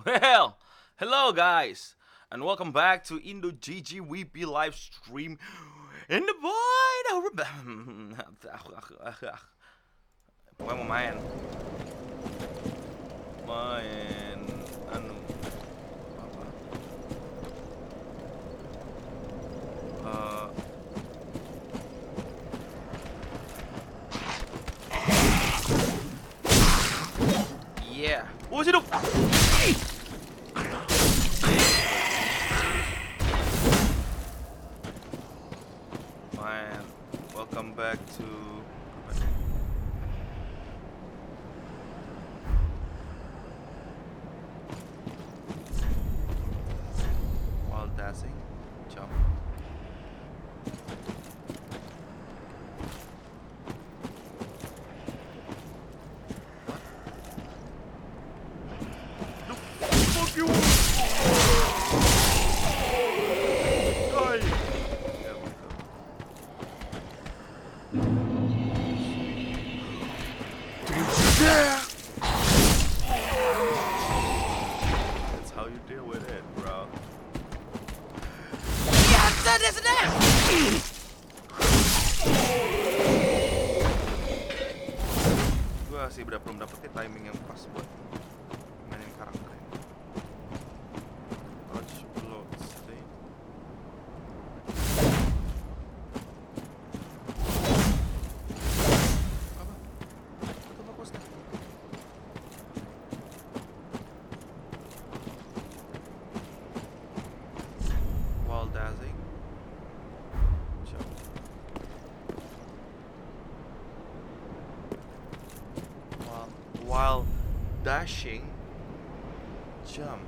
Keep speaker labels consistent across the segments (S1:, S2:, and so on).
S1: Well, hello guys, and welcome back to Indo GGWP live stream. And the boy, pokoknya mau main anu apa? Yeah. Oh, hidup. Man, welcome back to while dancing, jump. Fuck you! Die! There we go. That's how you deal with it, bro. Gue sih belum dapetin timing yang pas buat mainin karakter ini. Touch load state. Apa? Tutup fokusnya. While dancing, jump. While dashing, jump.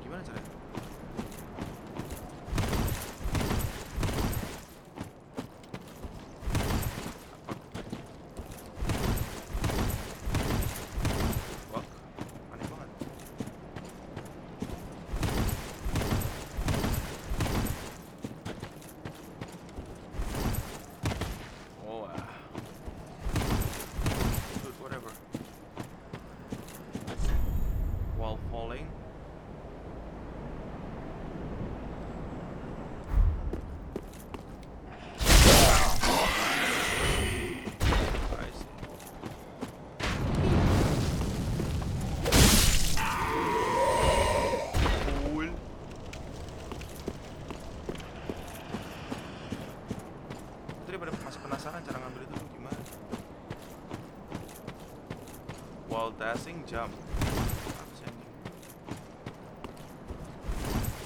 S1: Gimana caranya? Wah, aneh banget. Oh, dude, whatever. While falling. I see. Cool. Itu daripada masih penasaran cara ngambil itu tuh gimana. While dashing, jump. Apa sih anjing?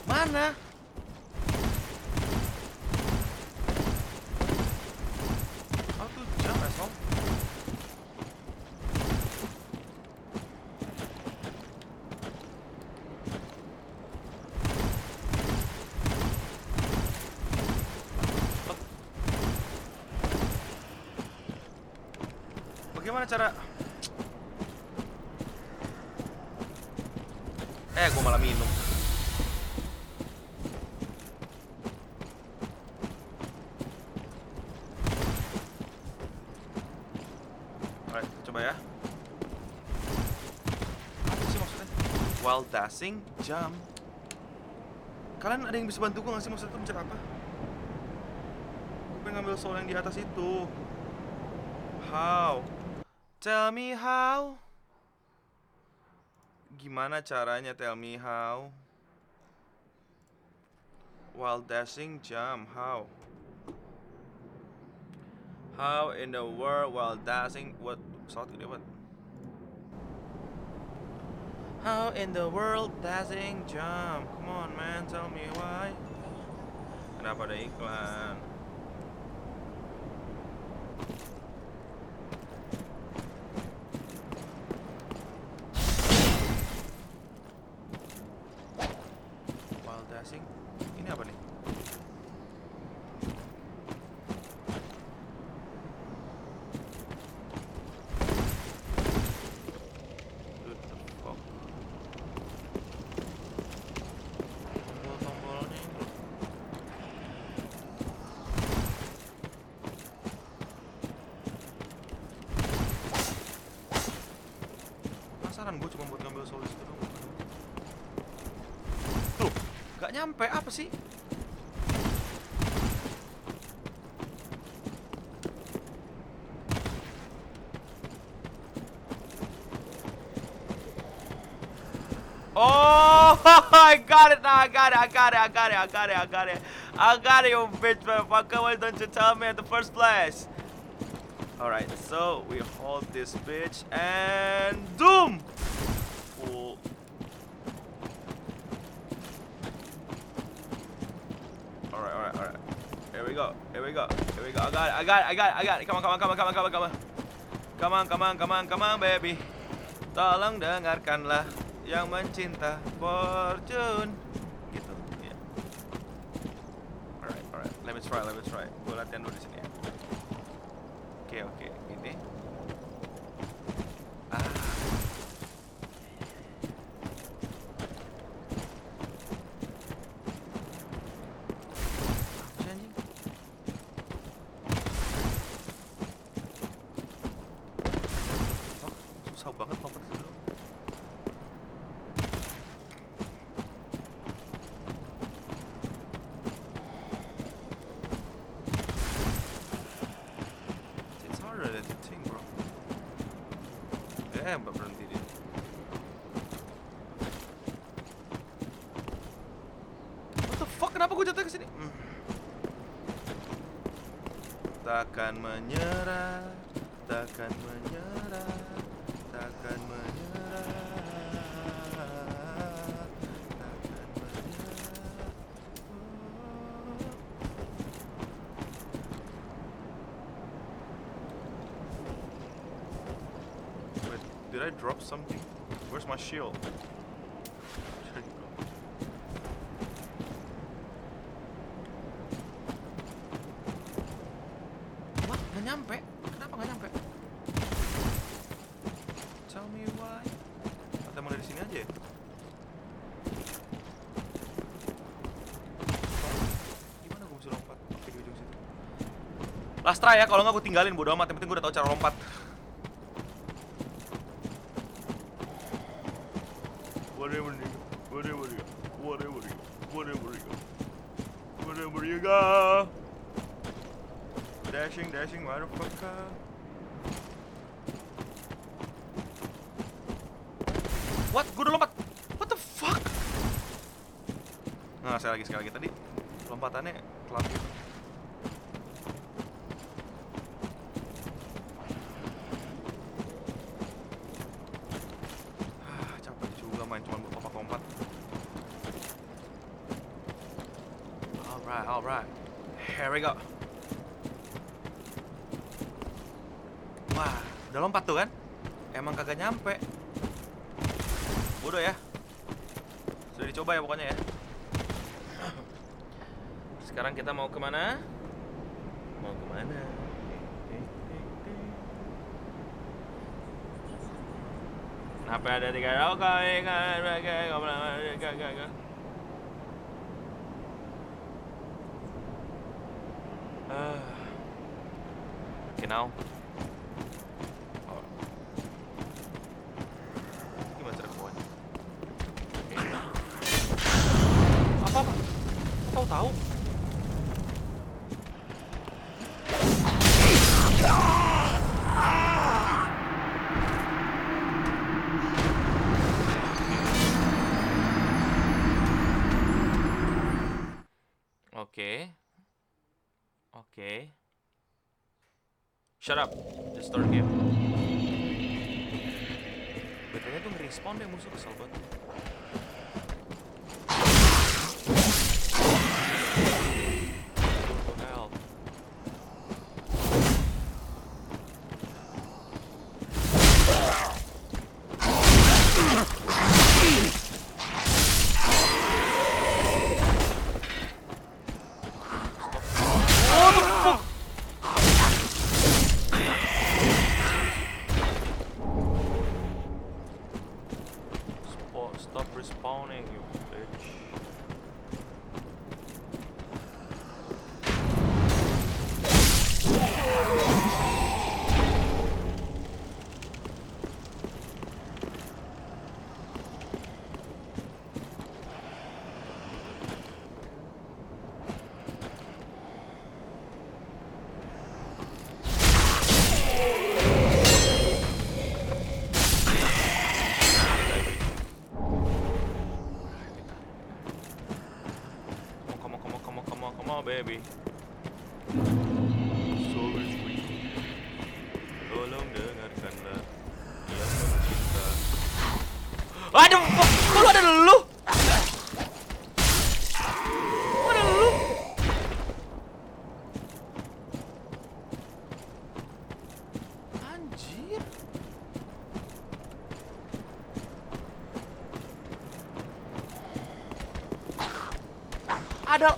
S1: Mana? How to jump, asshole? Oh. Bagaimana cara? Gue malah minum. Alright, coba ya. Apa sih maksudnya? While dashing, jump. Kalian ada yang bisa bantu gue nggak sih, maksudnya itu mencet apa? Gue pengen ngambil soul yang di atas itu. How? Tell me how. Gimana caranya, tell me how. While dashing, jump, how? How in the world while dashing, what? Pesawat gede banget. How in the world dashing, jump? Come on man, tell me why. Kenapa ada iklan? While dashing, ini apa nih? What the fuck? Tombol-tombolnya itu. Nggak nyampe, apa sih? Oh, I got it now. I got it, you bitch, motherfucker. Why don't you tell me in the first place? Alright, so we hold this bitch and doom! Full. Alright. Here we go. I got it. Come on, baby. Tolong dengarkanlah yang mencinta Fortune. Gitu, ya. Alright. Let me try. Gue latihan dulu di sini ya. Oke, gini. Susah banget lompat dulu. Mbak berhenti dia. What the fuck? Kenapa gue jatuh ke sini? Takkan menyerah. Did I drop something? Where's my shield? There you go. What? Nggak nyampe? Kenapa nggak nyampe? Tell me why. Atau emang dari sini aja ya? Gimana gue bisa lompat? Oke, di ujung situ. Last try ya, kalau nggak gue tinggalin, bodo amat. Yang penting gue udah tahu cara lompat. Whatever you go. Dashing, motherfucker. What? Gue udah lompat. What the fuck? Nah, sekali lagi tadi lompatannya telat gitu. Capek juga main cuma buat lompat-lompat. Alright. Here we go. Wah, udah lompat tuh kan? Emang kagak nyampe. Bodoh ya. Sudah dicoba ya pokoknya ya. Sekarang kita mau kemana? Kenapa ada 3 kali? Okay, now. Gimana cara kebawahnya? Apa? Tahu? Oke. Shut up. Just start game. Betulnya tuh nge-respawn deh musuh, kesel banget. Stop respawn. baby. Sorry sweetie. Tolong dengarkanlah yang mencinta. Aduh, kok lu ada lu? Kok ada lu? Anjir. Ada.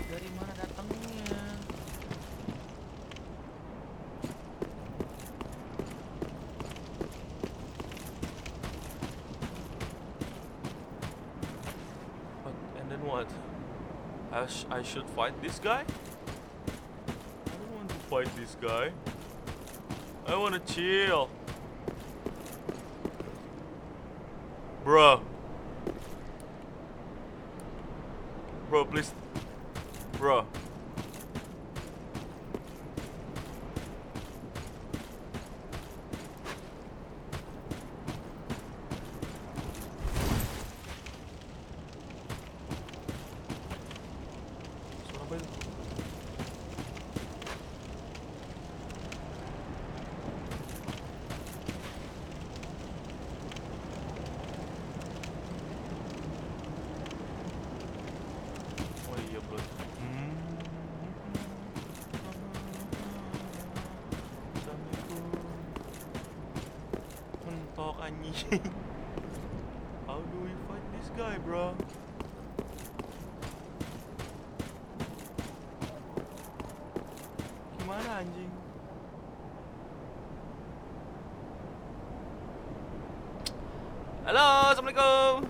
S1: Dari mana datangnya? And then what? I should fight this guy? I don't want to fight this guy. I want to chill. Bro. Bro, please. Bro. Suara apa itu? Oh iya bro. Mentok anjing. How do we fight this guy, bro? Gimana anjing? Halo, assalamualaikum.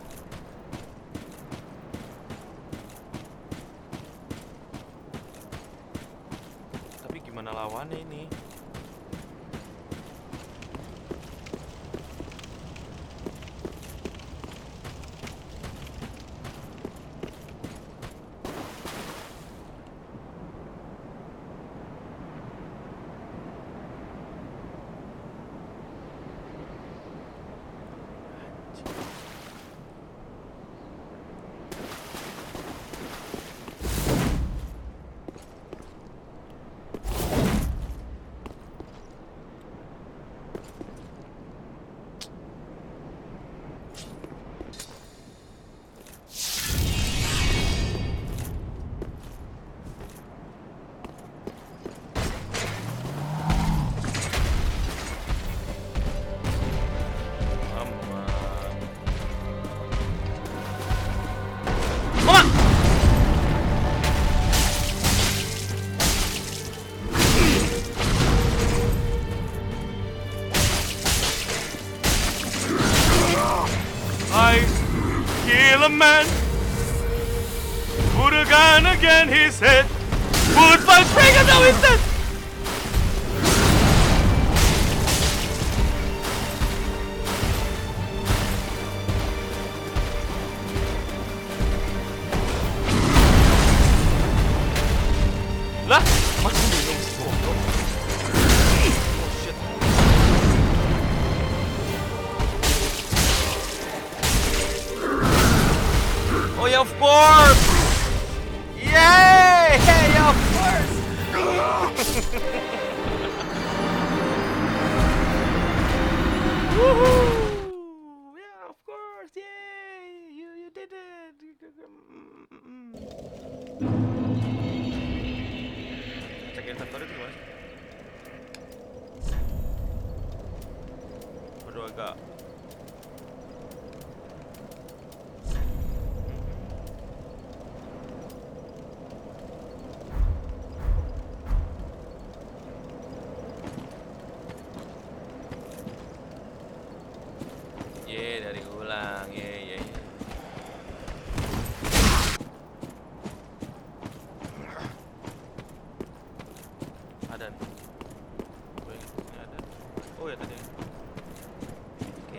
S1: Tapi gimana lawannya ini? I kill a man, put a gun against his head, put my finger down his head. Lah, masih minum goblok. Oh shit. Oh yeah, of course! Yay! Hey, of course! Woohoo! Yeah, of course! Yay! You did it! Cek inventory itu gimana sih? Aduh agak. Dari ulang, ye. Ada nih. Oh, ini ada. Oh ya tadi. Oke.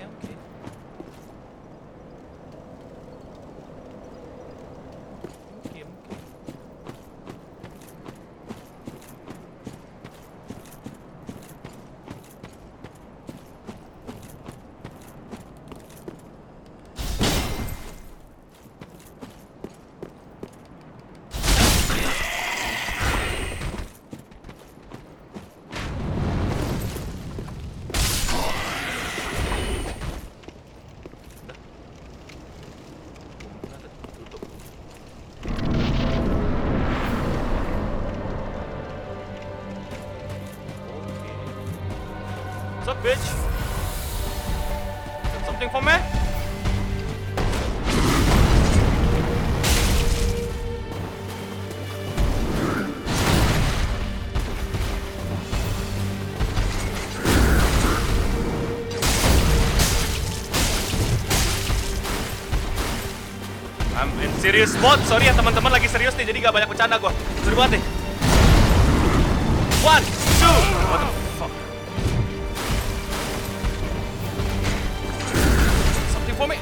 S1: bitch? Got something for me? I'm in serious mode. Sorry ya teman-teman, lagi serius nih, jadi gak banyak bercanda gua. Sorry banget nih. 1, 2, what the fuck? Something for me.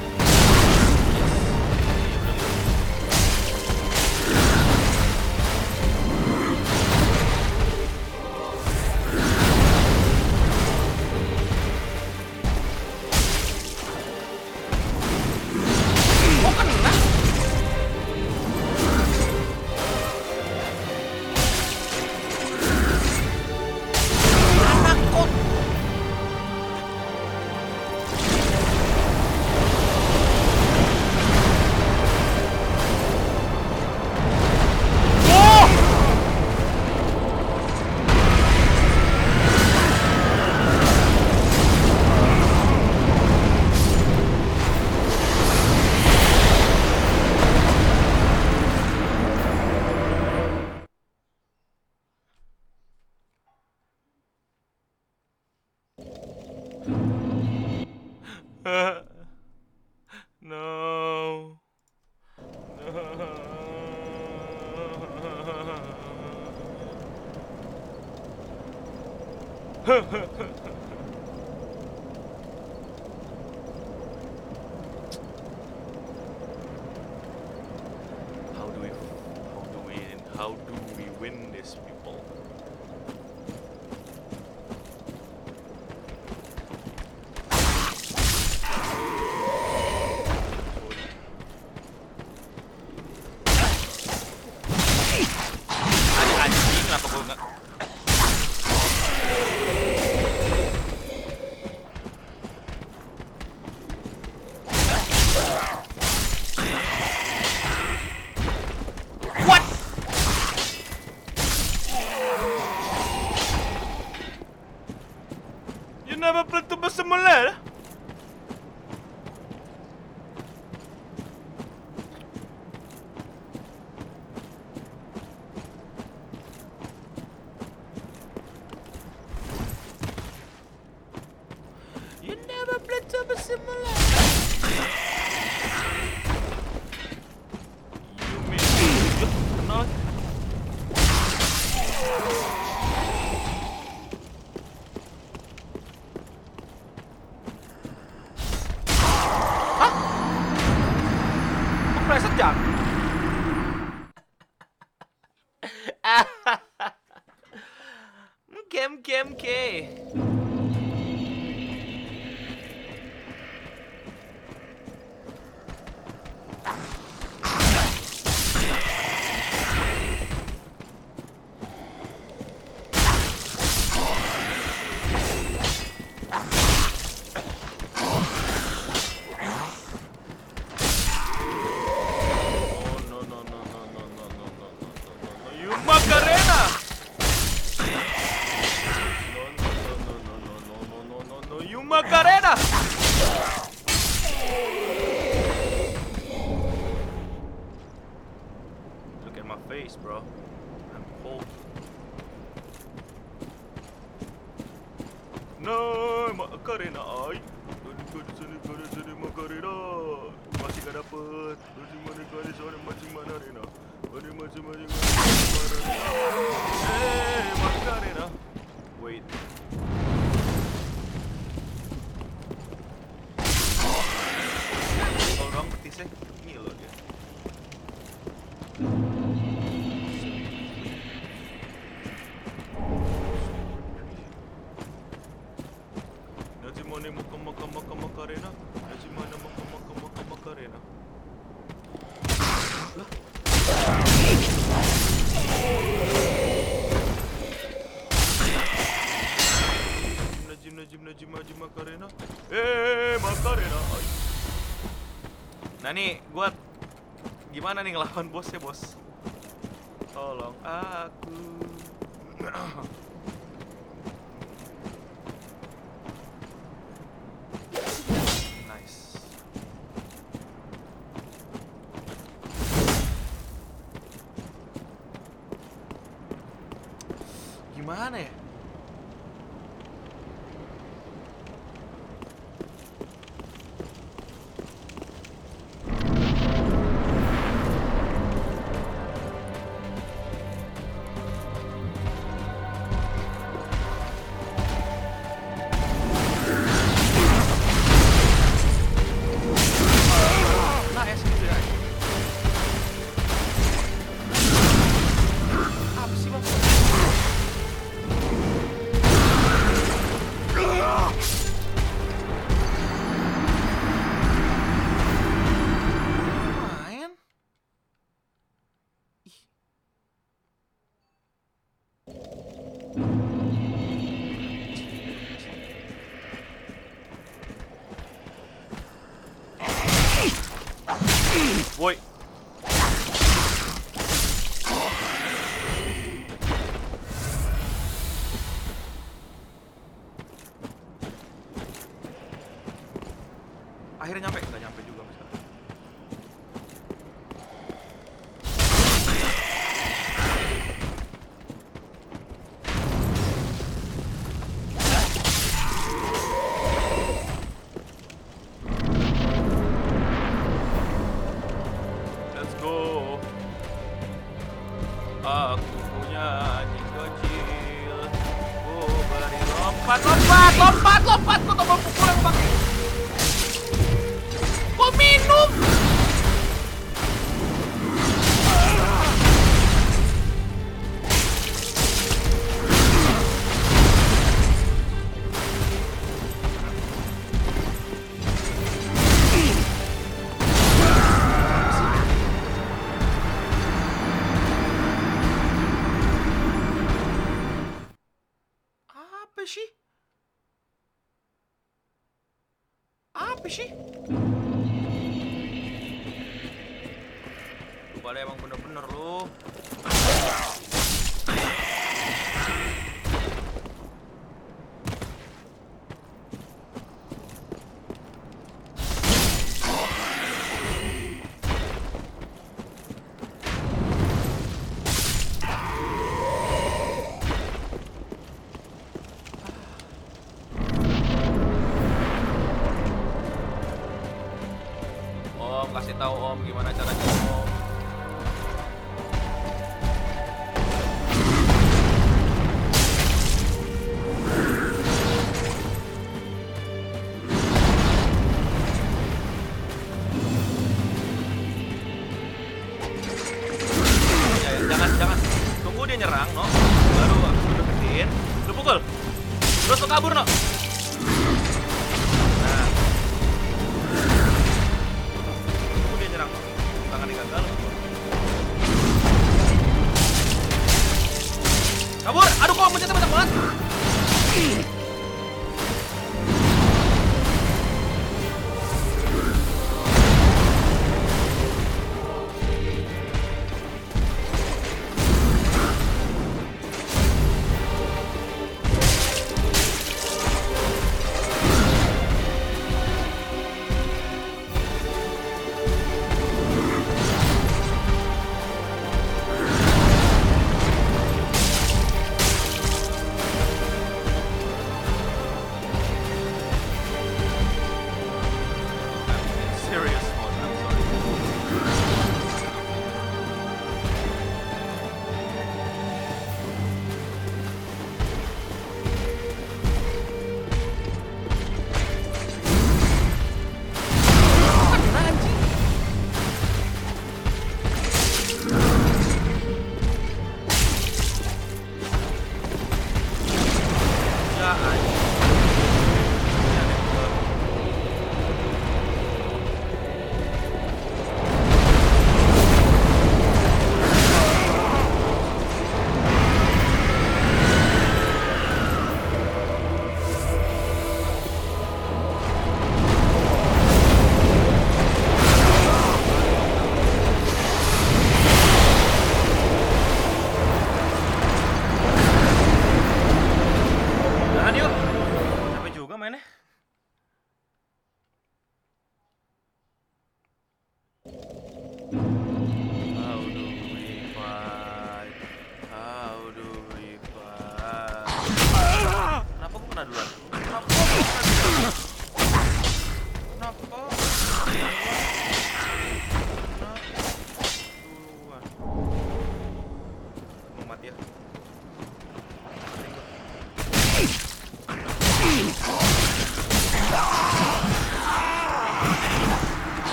S1: No. How do we win this, people? Anjing, kenapa gue nggak? What? You never played to simulator? You never played to simulator? You mean not? Hah? Kok preset ya? Game. You Macarena! No, you Macarena! Look at my face, bro. I'm cold. No, Macarena, ay. Macarena. Masih gak dapet. Masih mana arena. Masih hey, Macarena. Wait. Orang petisnya ngilo dia. Nasi mana Macarena? Nasi mana Macarena? Najim Macarena. Macarena. Nah nih, gua gimana nih ngelawan bosnya, bos? Tolong aku. Gimana ya? Woi. Akhirnya nyampe, nggak nyampe juga misalnya. Let's go. Aku punya anjing kecil. Ku beri lompat. Kok tombol pukul yang pakai? Kok minum? Apa sih? Lu pada emang bener-bener lu. Kasih tahu Om gimana caranya Om. Jangan tunggu dia nyerang no, baru habis lu deketin lu pukul terus lu kabur no. Kabur! Aduh kok mencetnya banyak banget!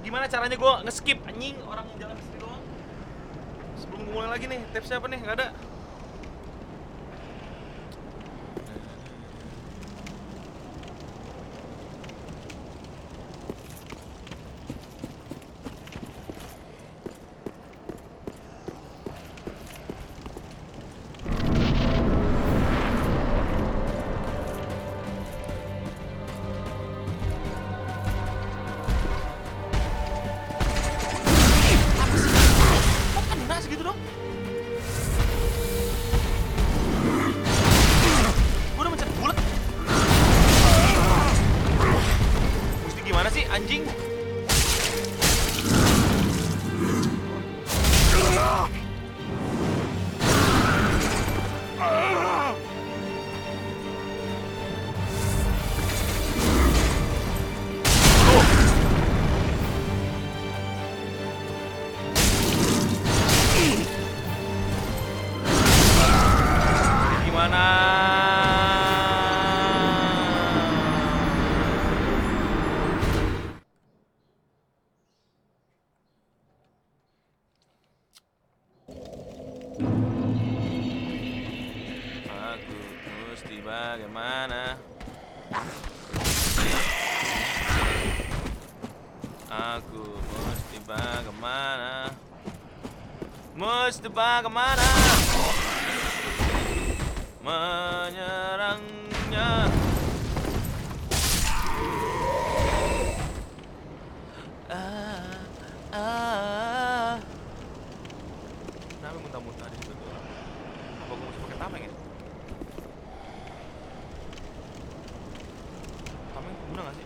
S1: Gimana caranya gue nge-skip anjing orang jalan kesini doang. Sebelum gue mulai lagi nih, tips siapa nih? Nggak ada. Bagaimana menyerangnya? Kenapa muntah-muntah di situ tuh? Apa gue mesti pakai tameng ya? Tameng guna nggak sih?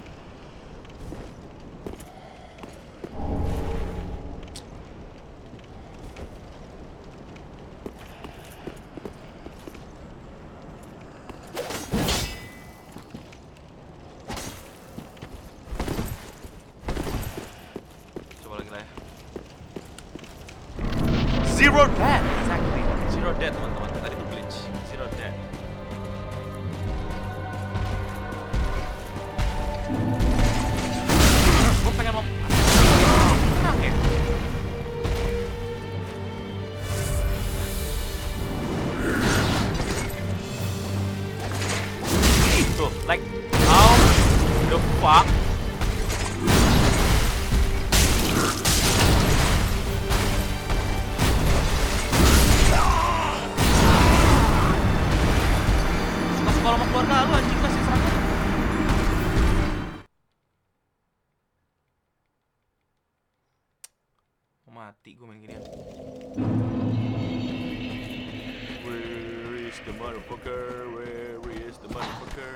S1: Zero dead, exactly. Zero dead teman-teman. Tadi tuh glitch. Zero dead. Gue pengen mau. Enak ya? Tuh, like how the fuck? Kalau mau keluarga lu anjing kasih serangan. Mau mati gue main ginian. Where is the motherfucker? Where is the motherfucker?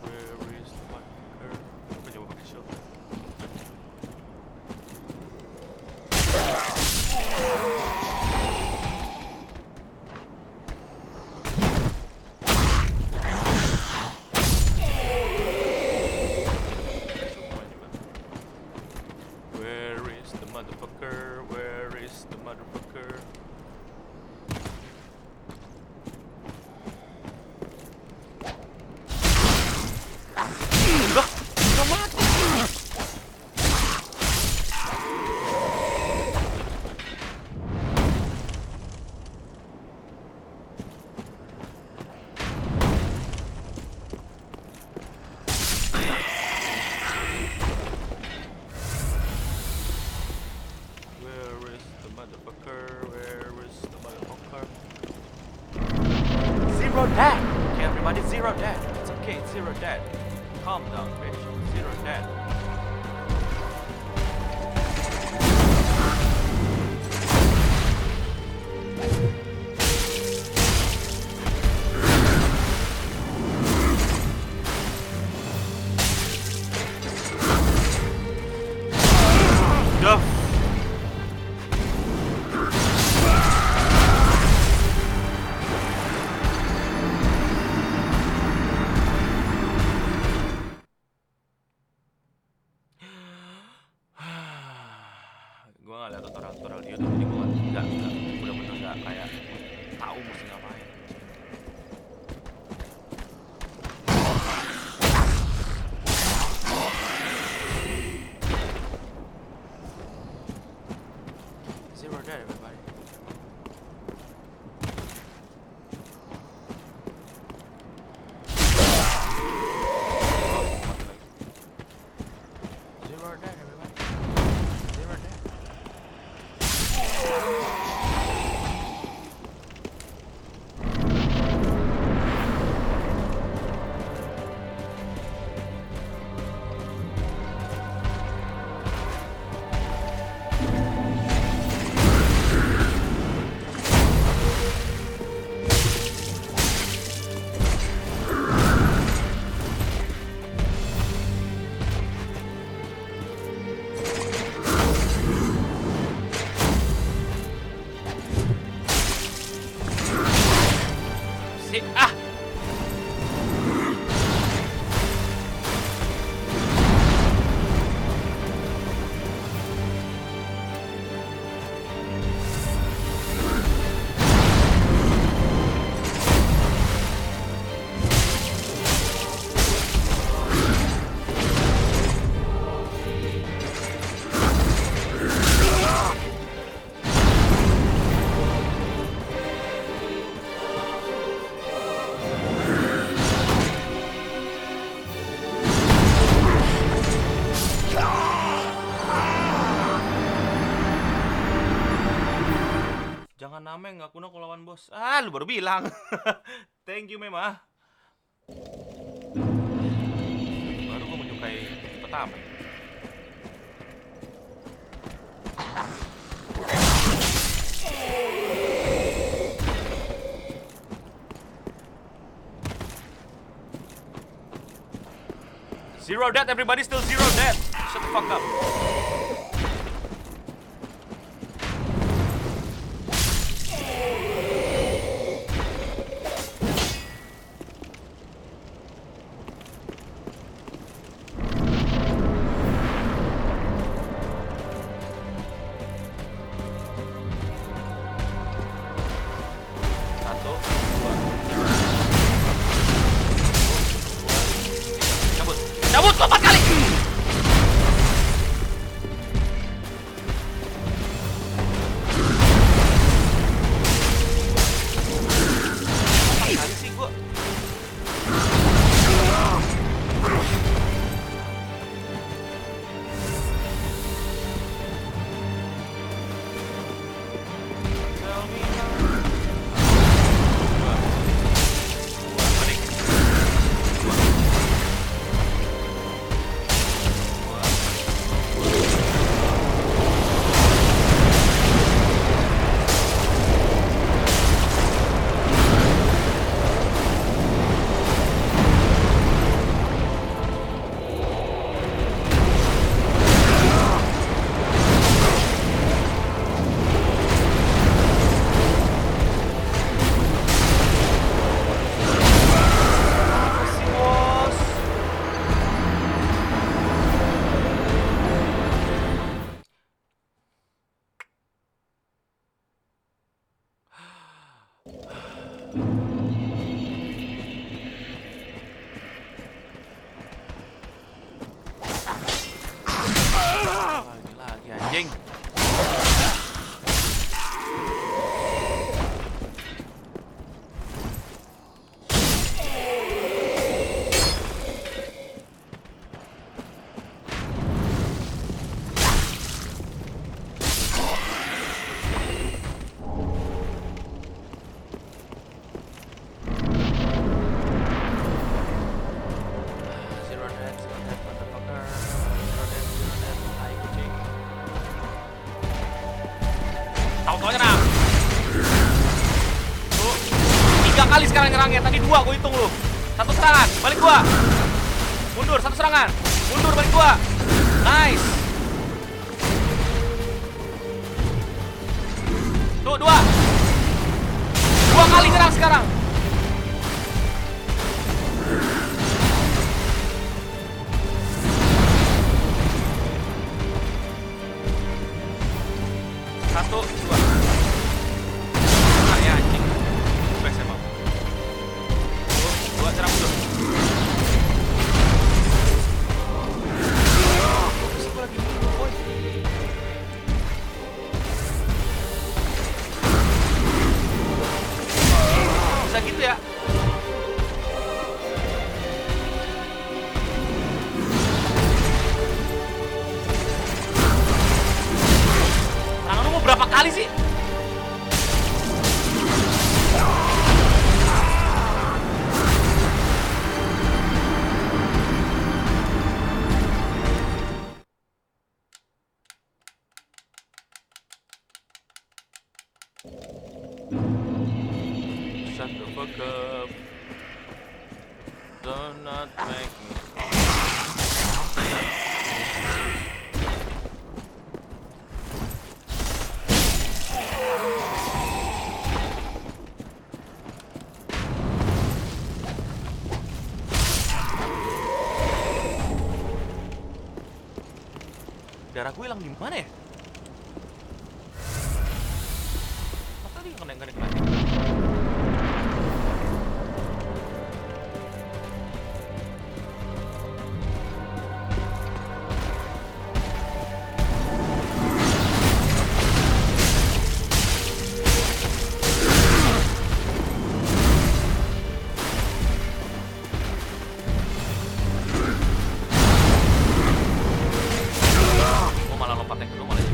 S1: Where is the motherfucker? Gue coba pakai shot. Zero dead. Okay, everybody, zero dead. It's okay, it's zero dead. Calm down, bitch. Zero dead. Gue nggak lihat tutorial dia tuh, jadi gue nggak bener-bener nggak kayak Tameng nggak kuno kalau lawan bos. Ah, lu baru bilang. Thank you, Mema. Baru gue menyukai tipe Tameng. Zero death, everybody still zero death. Shut the fuck up. Cabut 4 kali. Kali sih gua. Lagi anjing. Nyerang. Tuh, 3 kali sekarang nyerangnya. Tadi 2 gue hitung lu. 1 serangan, balik gua. Mundur 1 serangan. Mundur balik gua. Nice. Tuh 2 kali nyerang sekarang. Satu, 2. Nah ya anjing. Baik saya mau. 2 serang mundur. Terus gue lagi mundur, boy. Bisa gitu ya? Berapa kali sih? Shut the fuck up. Do not make me. Darah gue hilang di mana ya? Apa tadi kena. Malah lompat yang kedua malah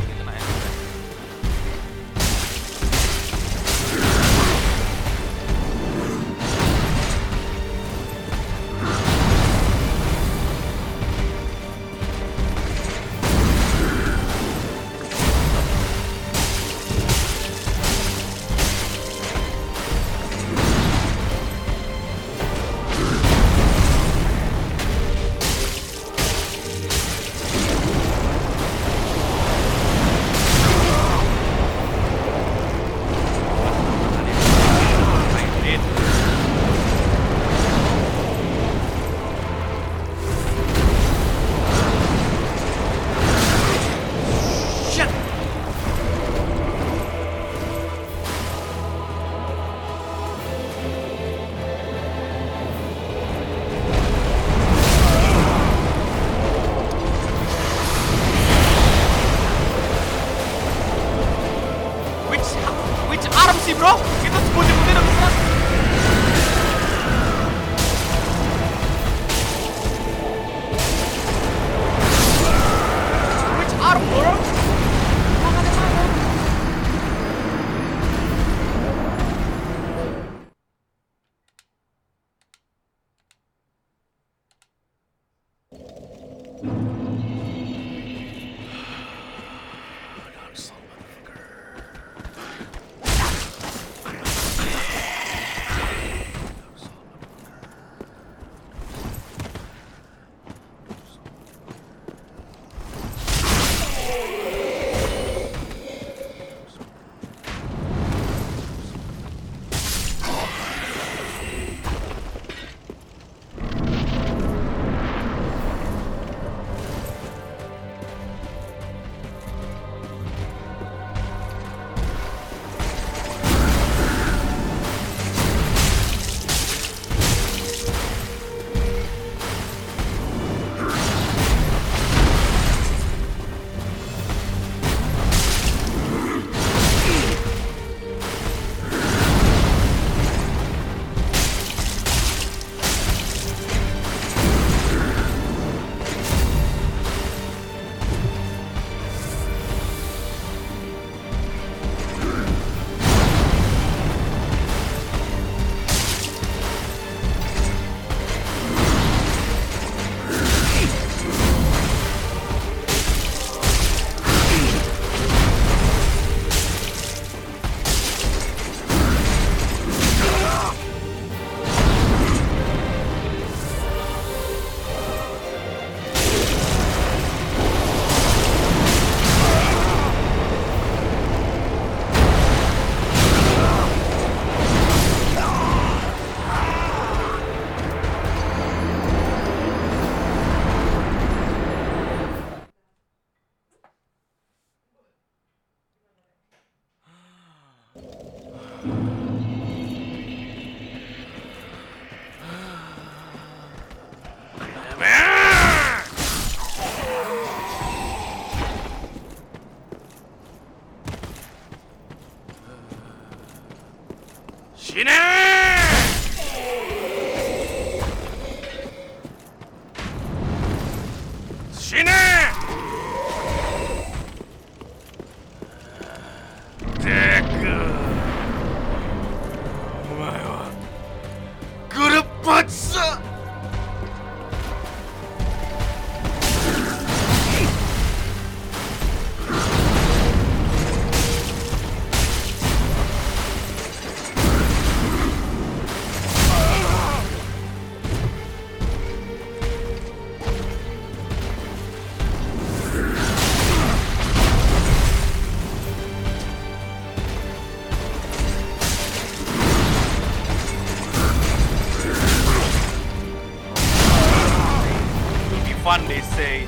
S1: Fun, they say.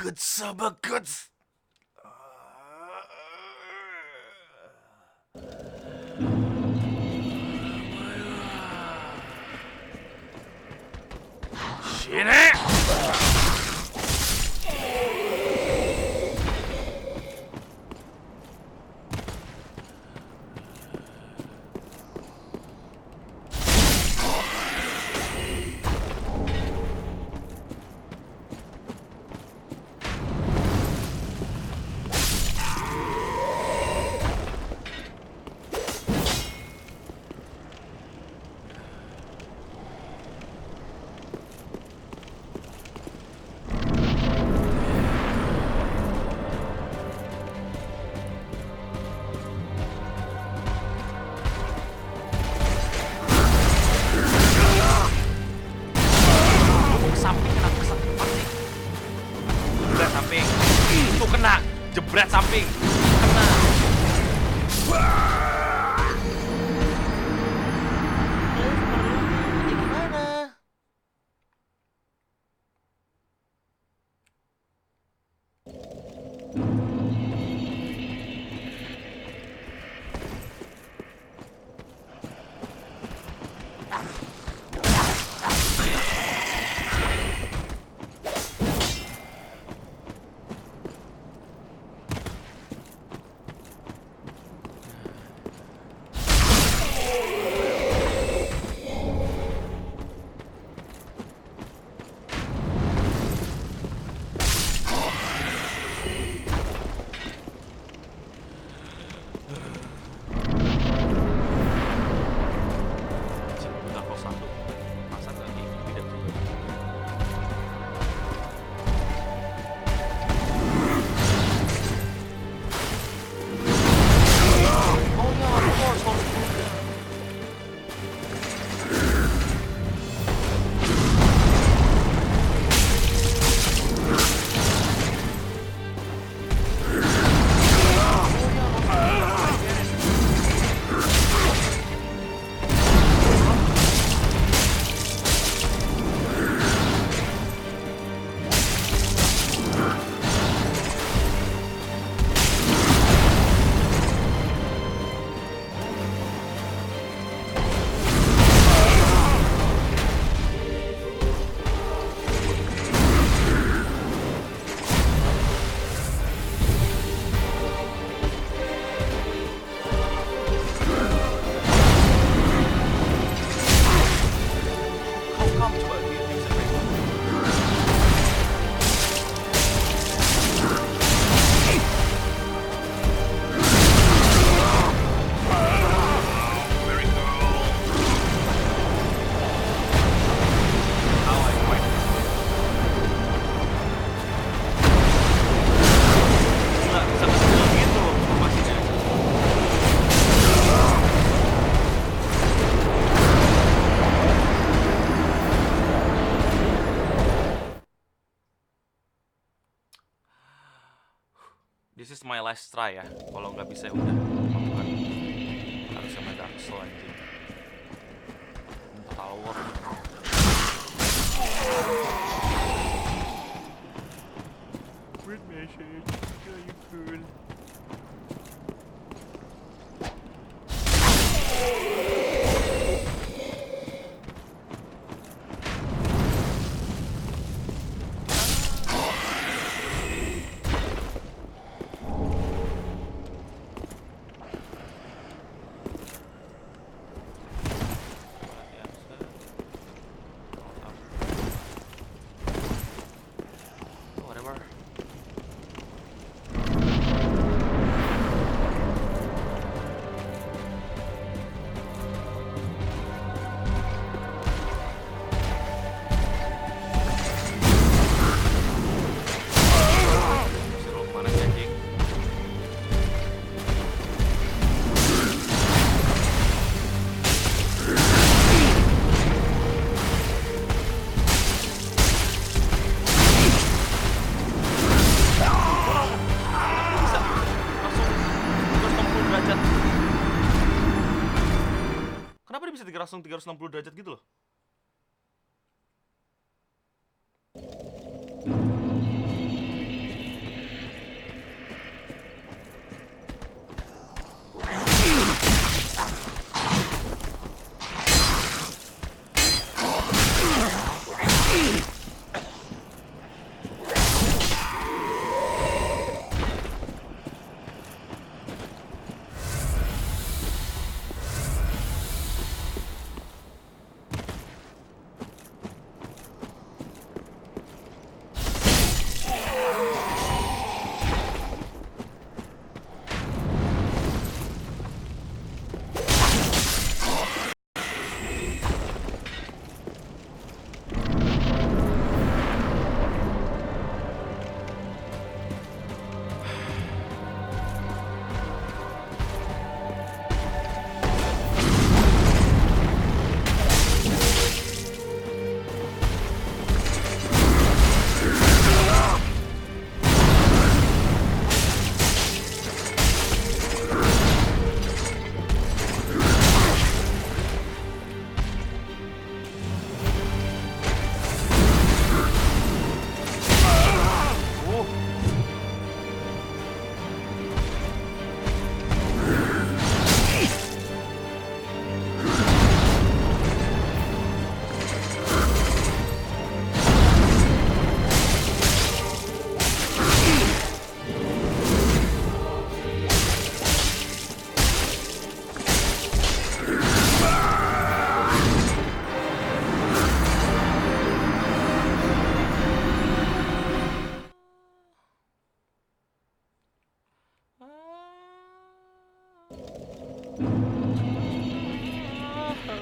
S1: Good sabar, good. Sini. Jebret samping. Kena. Gimana? my last try ya. Kalau nggak bisa ya udah. Emang bukan harus sama Dark Soul anjing. Tower. Great message. Yeah, you cool. Langsung 360 derajat gitu loh.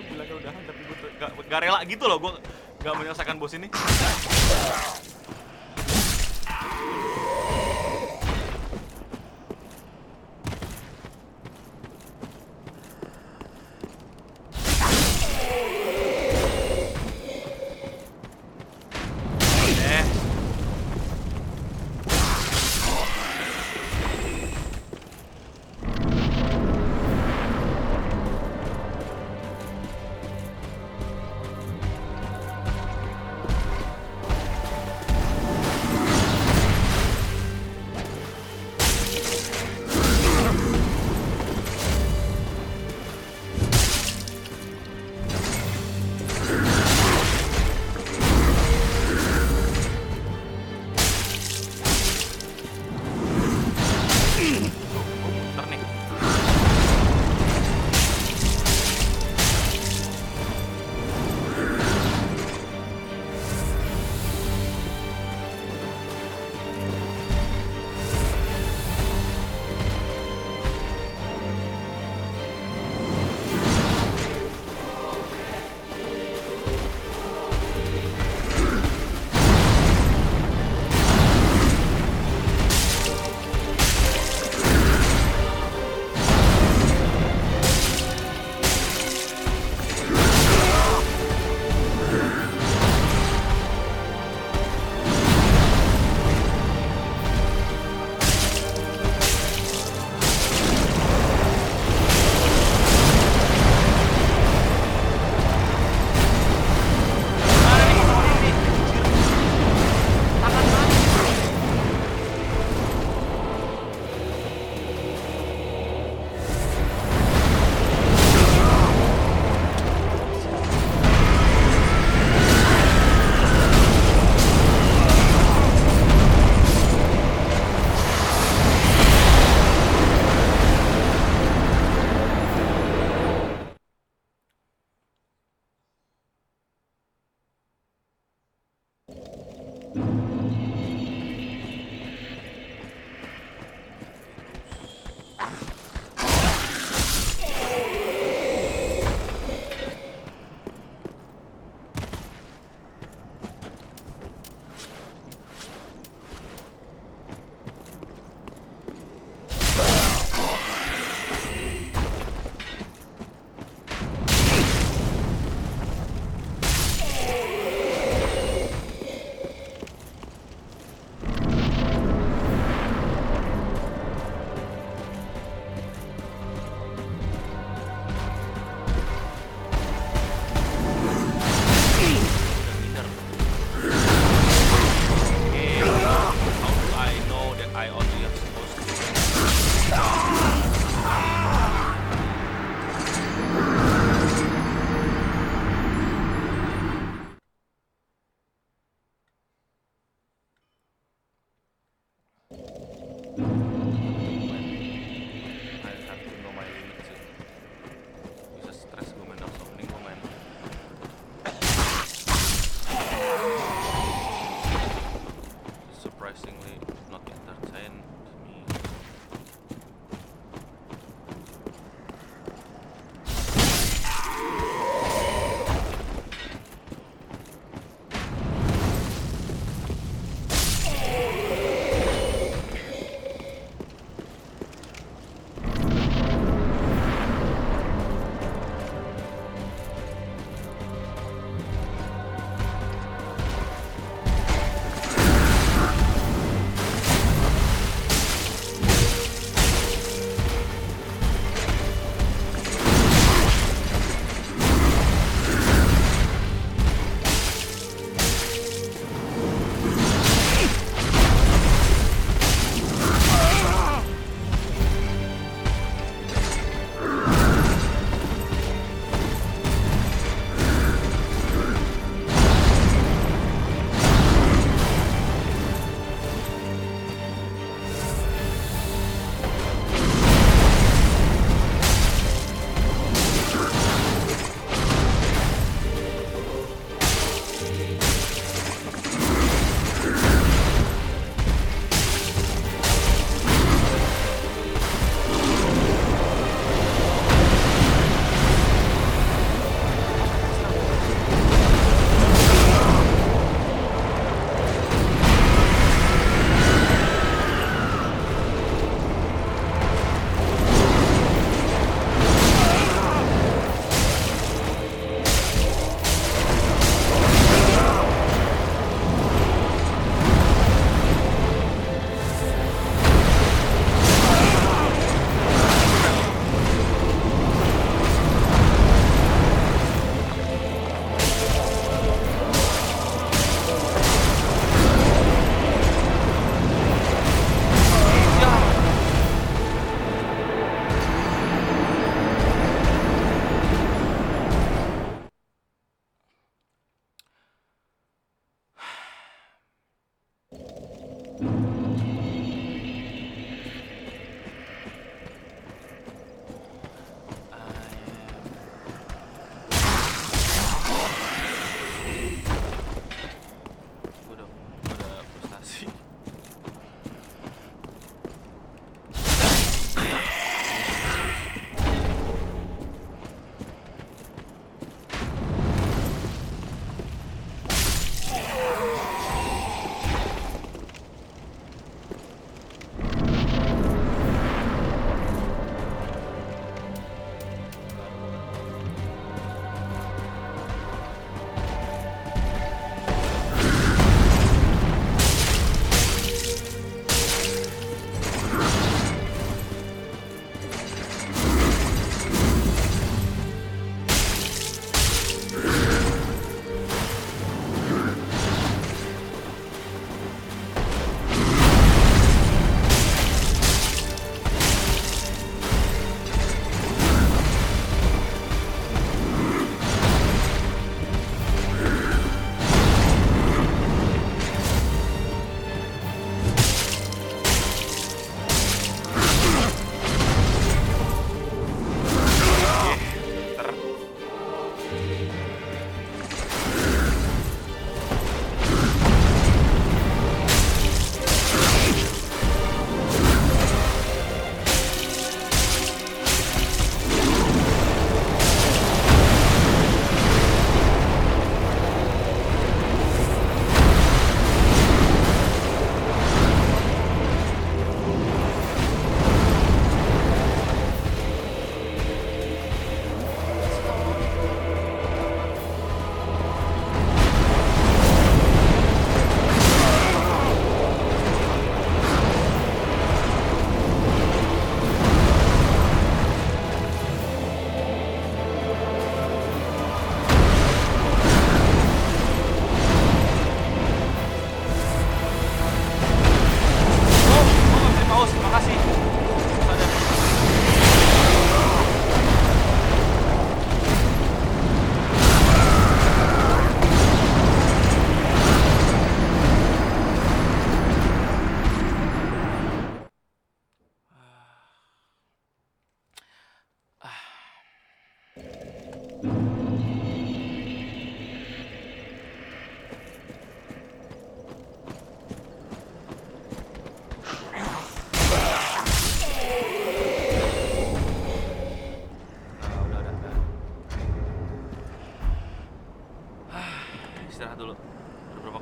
S1: Bilangnya udahan tapi gue gak rela gitu loh, gue gak menyelesaikan bos ini.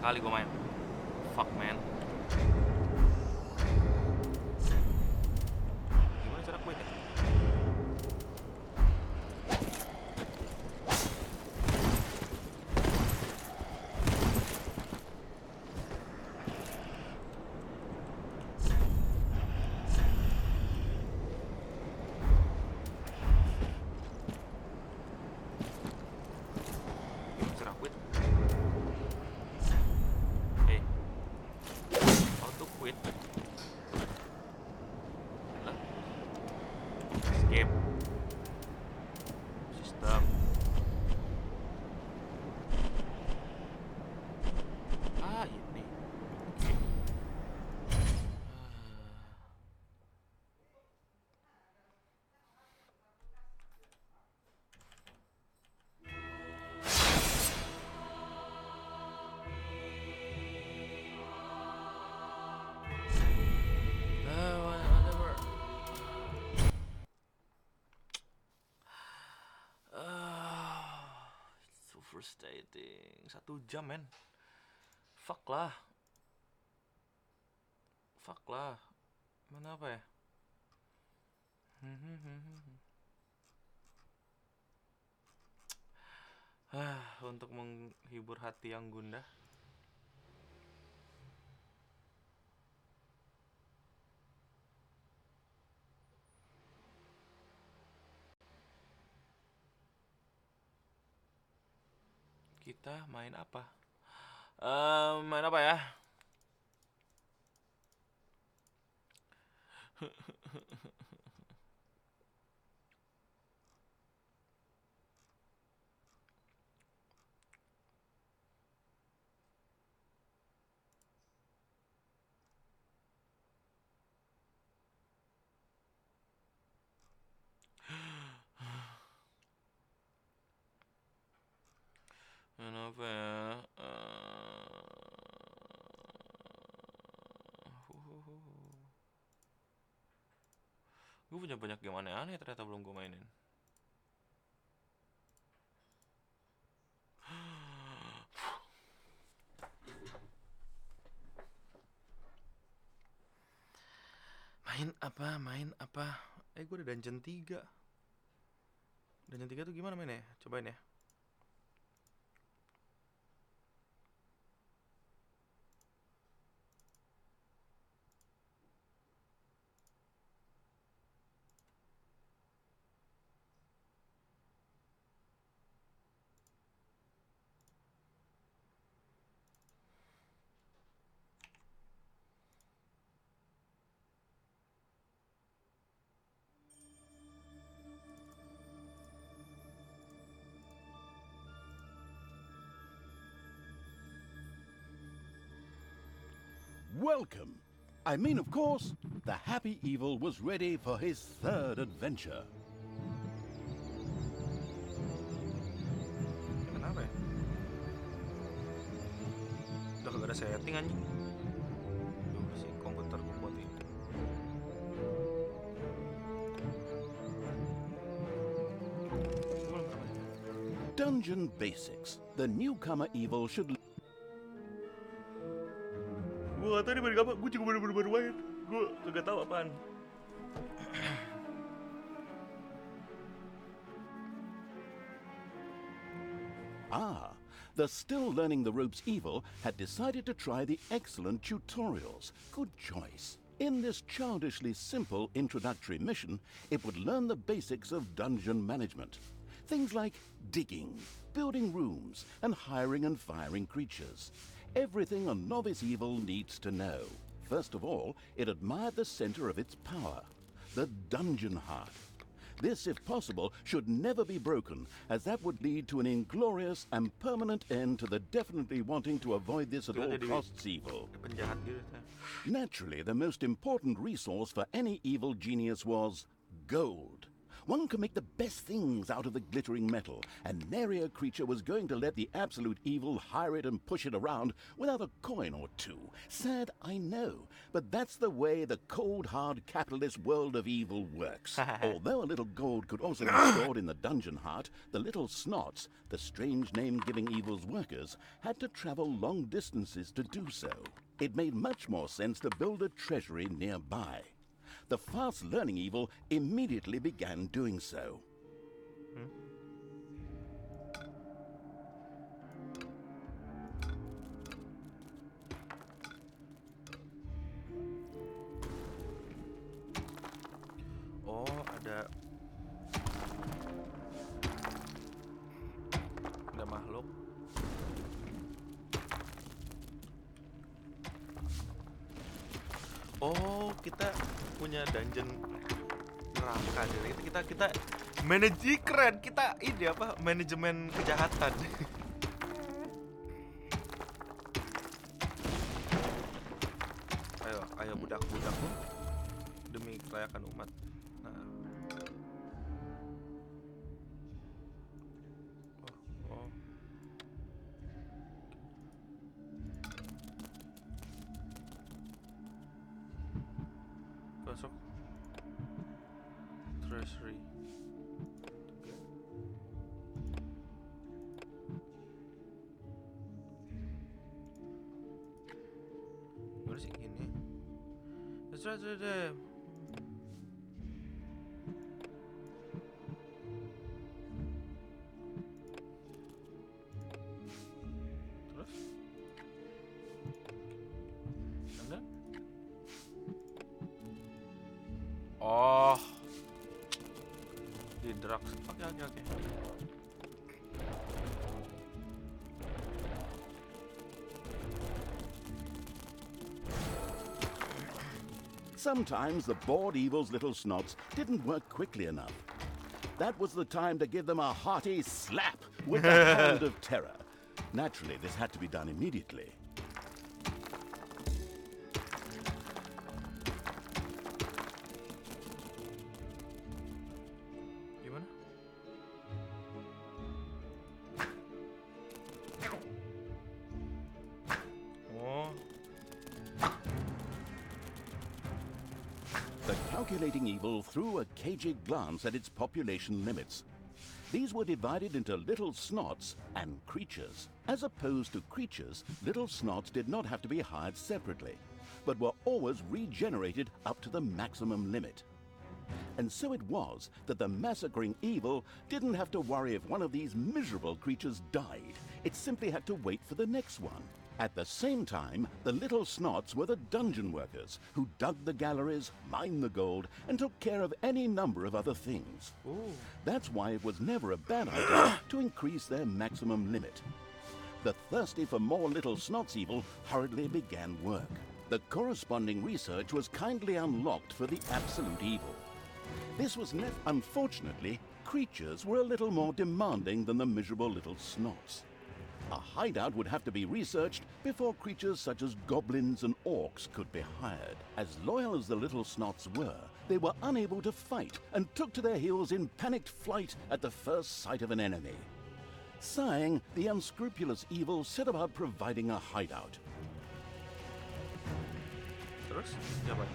S1: kali gue main. Fuck man. Gimana cara quit ya? Frustrating. 1 jam men. Fuck lah. Mana apa ya? Untuk menghibur hati yang gundah. Kita main apa? Main apa ya? Apa ya? Gue punya banyak game aneh-aneh ternyata belum gue mainin. Main apa? Gue udah dungeon 3. Dungeon 3 tuh gimana mainnya? Cobain ya.
S2: Welcome. I mean, of course, the happy evil was ready for his 3rd adventure.
S1: Kenapa ya? Udah kagak ada setting anjing. Duh, si komputer gue buat ini.
S2: Dungeon Basics. The newcomer evil should...
S1: Gue gak tau ini apa, gue juga baru main. Gue kagak tau apaan.
S2: The still learning the ropes evil had decided to try the excellent tutorials. Good choice. In this childishly simple introductory mission, it would learn the basics of dungeon management. Things like digging, building rooms, and hiring and firing creatures. Everything a novice evil needs to know. First of all, it admired the center of its power, the dungeon heart. This, if possible, should never be broken, as that would lead to an inglorious and permanent end to the definitely wanting to avoid this at all costs evil. Naturally, the most important resource for any evil genius was gold. one could make the best things out of the glittering metal, and nary a creature was going to let the absolute evil hire it and push it around without a coin or two. Sad, I know, but that's the way the cold, hard capitalist world of evil works. Although a little gold could also be stored in the dungeon heart, the little snots, the strange name giving evil's workers, had to travel long distances to do so. It made much more sense to build a treasury nearby. The fast-learning evil immediately began doing so.
S1: Oh, ada makhluk. Oh, kita punya dungeon neraka jadi kita manajemen keren. Kita ini apa? Manajemen kejahatan. ayo budak-budakku demi kelayakan umat. Nah. Oh. Masuk treasury. Gimana sih gini? Treasury deh. Terus? Anda? Oh, di drugs. Oke.
S2: Sometimes the bored evil's little snots didn't work quickly enough. That was the time to give them a hearty slap with the hand of terror. Naturally, this had to be done immediately.
S1: Gimana? Oh.
S2: The calculating evil threw a cagey glance at its population limits. These were divided into little snots and creatures. As opposed to creatures, little snots did not have to be hired separately, but were always regenerated up to the maximum limit. And so it was that the massacring evil didn't have to worry if one of these miserable creatures died. It simply had to wait for the next one. At the same time, the little snots were the dungeon workers who dug the galleries, mined the gold, and took care of any number of other things.
S1: Ooh.
S2: That's why it was never a bad idea to increase their maximum limit. The thirsty for more little snots evil hurriedly began work. The corresponding research was kindly unlocked for the absolute evil. This was unfortunately, creatures were a little more demanding than the miserable little snots. A hideout would have to be researched before creatures such as goblins and orcs could be hired. As loyal as the little snots were, they were unable to fight and took to their heels in panicked flight at the first sight of an enemy. Sighing, the unscrupulous evil set about providing a hideout.
S1: Terus? Coba.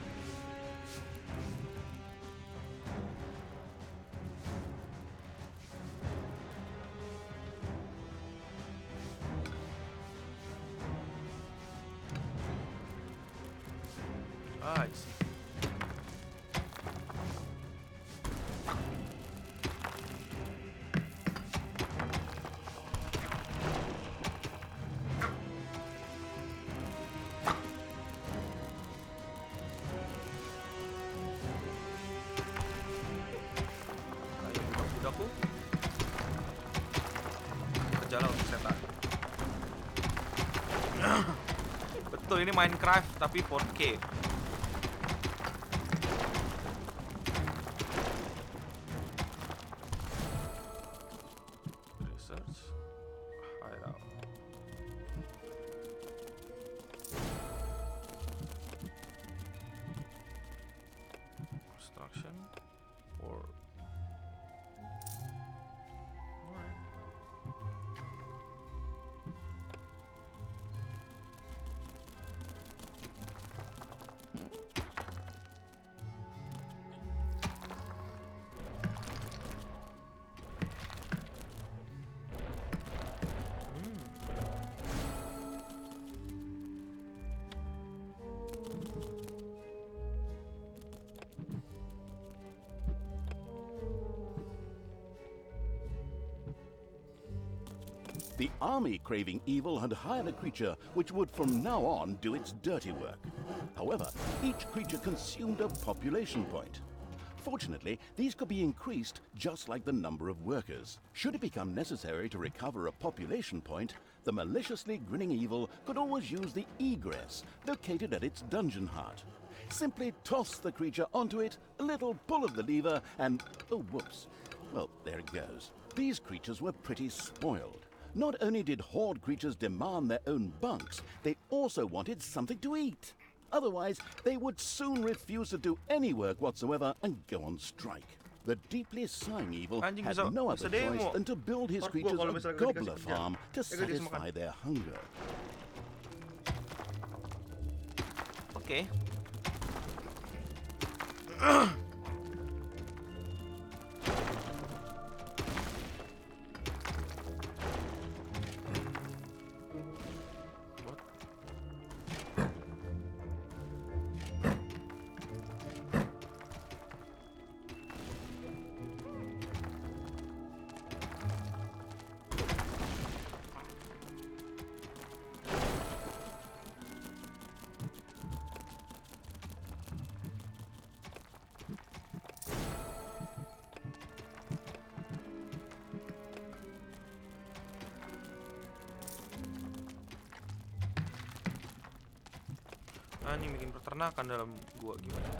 S1: I see. Ayo budak-budakku, kerjalah untuk setan. Betul, ini Minecraft tapi 4K.
S2: The army craving evil had hired a creature which would from now on do its dirty work. However, each creature consumed a population point. Fortunately, these could be increased just like the number of workers. Should it become necessary to recover a population point, the maliciously grinning evil could always use the egress located at its dungeon heart. Simply toss the creature onto it, a little pull of the lever, and oh whoops. Well, there it goes. These creatures were pretty spoiled. Not only did horde creatures demand their own bunks, they also wanted something to eat. Otherwise, they would soon refuse to do any work whatsoever and go on strike. The deeply sighing evil
S1: Anjing
S2: had
S1: bisa-
S2: no
S1: bisa
S2: other choice
S1: demo.
S2: than to build his
S1: Mark gua
S2: creatures
S1: kalau
S2: a
S1: misalkan
S2: gobbler
S1: dikasih kerja.
S2: farm to
S1: Ya, guys,
S2: satisfy
S1: makan.
S2: their hunger.
S1: Oke. Ini bikin peternakan dalam gua gimana?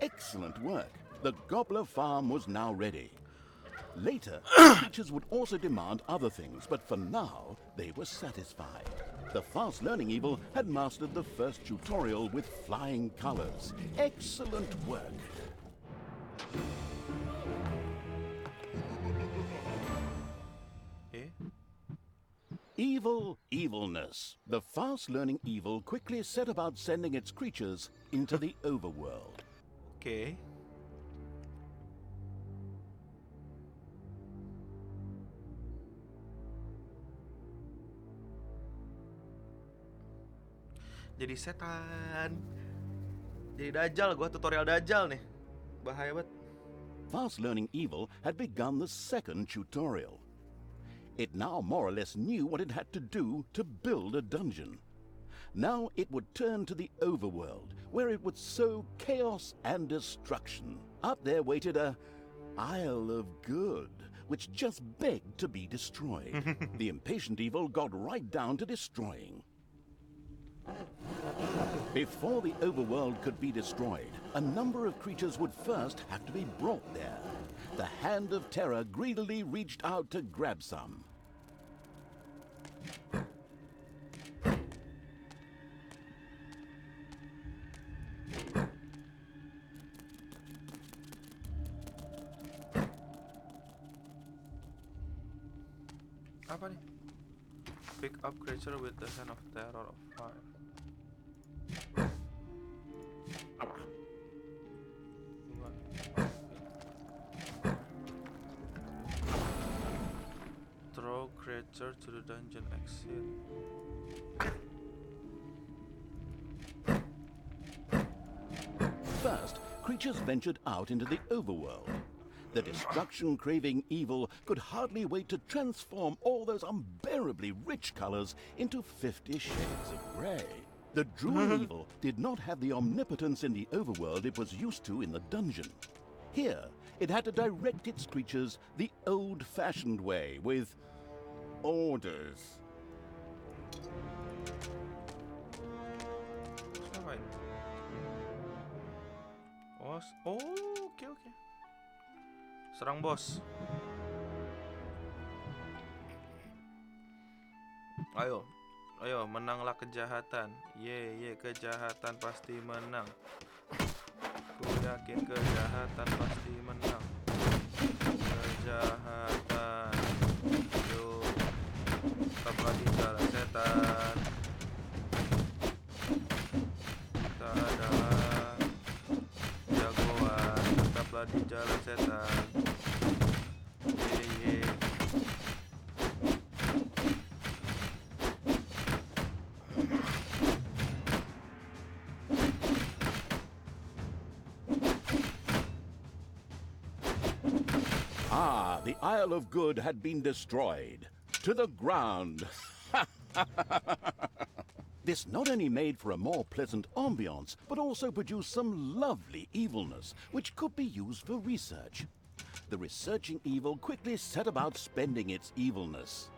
S2: Excellent work. The gobbler farm was now ready. Later, creatures would also demand other things, but for now, they were satisfied. The fast-learning evil had mastered the first tutorial with flying colors. Excellent work.
S1: Eh?
S2: Evil evilness. The fast-learning evil quickly set about sending its creatures into the overworld.
S1: Oke. Jadi setan. Jadi dajjal, gua tutorial dajjal nih. Bahaya banget.
S2: Fast-learning evil had begun the second tutorial. It now more or less knew what it had to do to build a dungeon. Now it would turn to the overworld, where it would sow chaos and destruction. Up there waited a Isle of Good, which just begged to be destroyed. The impatient evil got right down to destroying. Before the overworld could be destroyed, a number of creatures would first have to be brought there. The hand of terror greedily reached out to grab some.
S1: Apa nih? Pick up creature with the hand of terror of fire. Throw creature to the dungeon exit.
S2: First, creatures ventured out into the overworld. The destruction-craving evil could hardly wait to transform all those unbearably rich colors into 50 shades of grey. The drooling evil did not have the omnipotence in the overworld it was used to in the dungeon. Here, it had to direct its creatures the old-fashioned way, with orders.
S1: Ngapain? Oh, oke. Serang bos. Ayo, menanglah kejahatan. Ye, kejahatan pasti menang. Ku yakin kejahatan pasti menang. Kejahatan, yuk, tetaplah di jalan setan. Kita adalah jagoan, tetaplah di jalan setan. Ye.
S2: the Isle of Good had been destroyed. To the ground. This not only made for a more pleasant ambiance, but also produced some lovely evilness, which could be used for research. The researching evil quickly set about spending its evilness.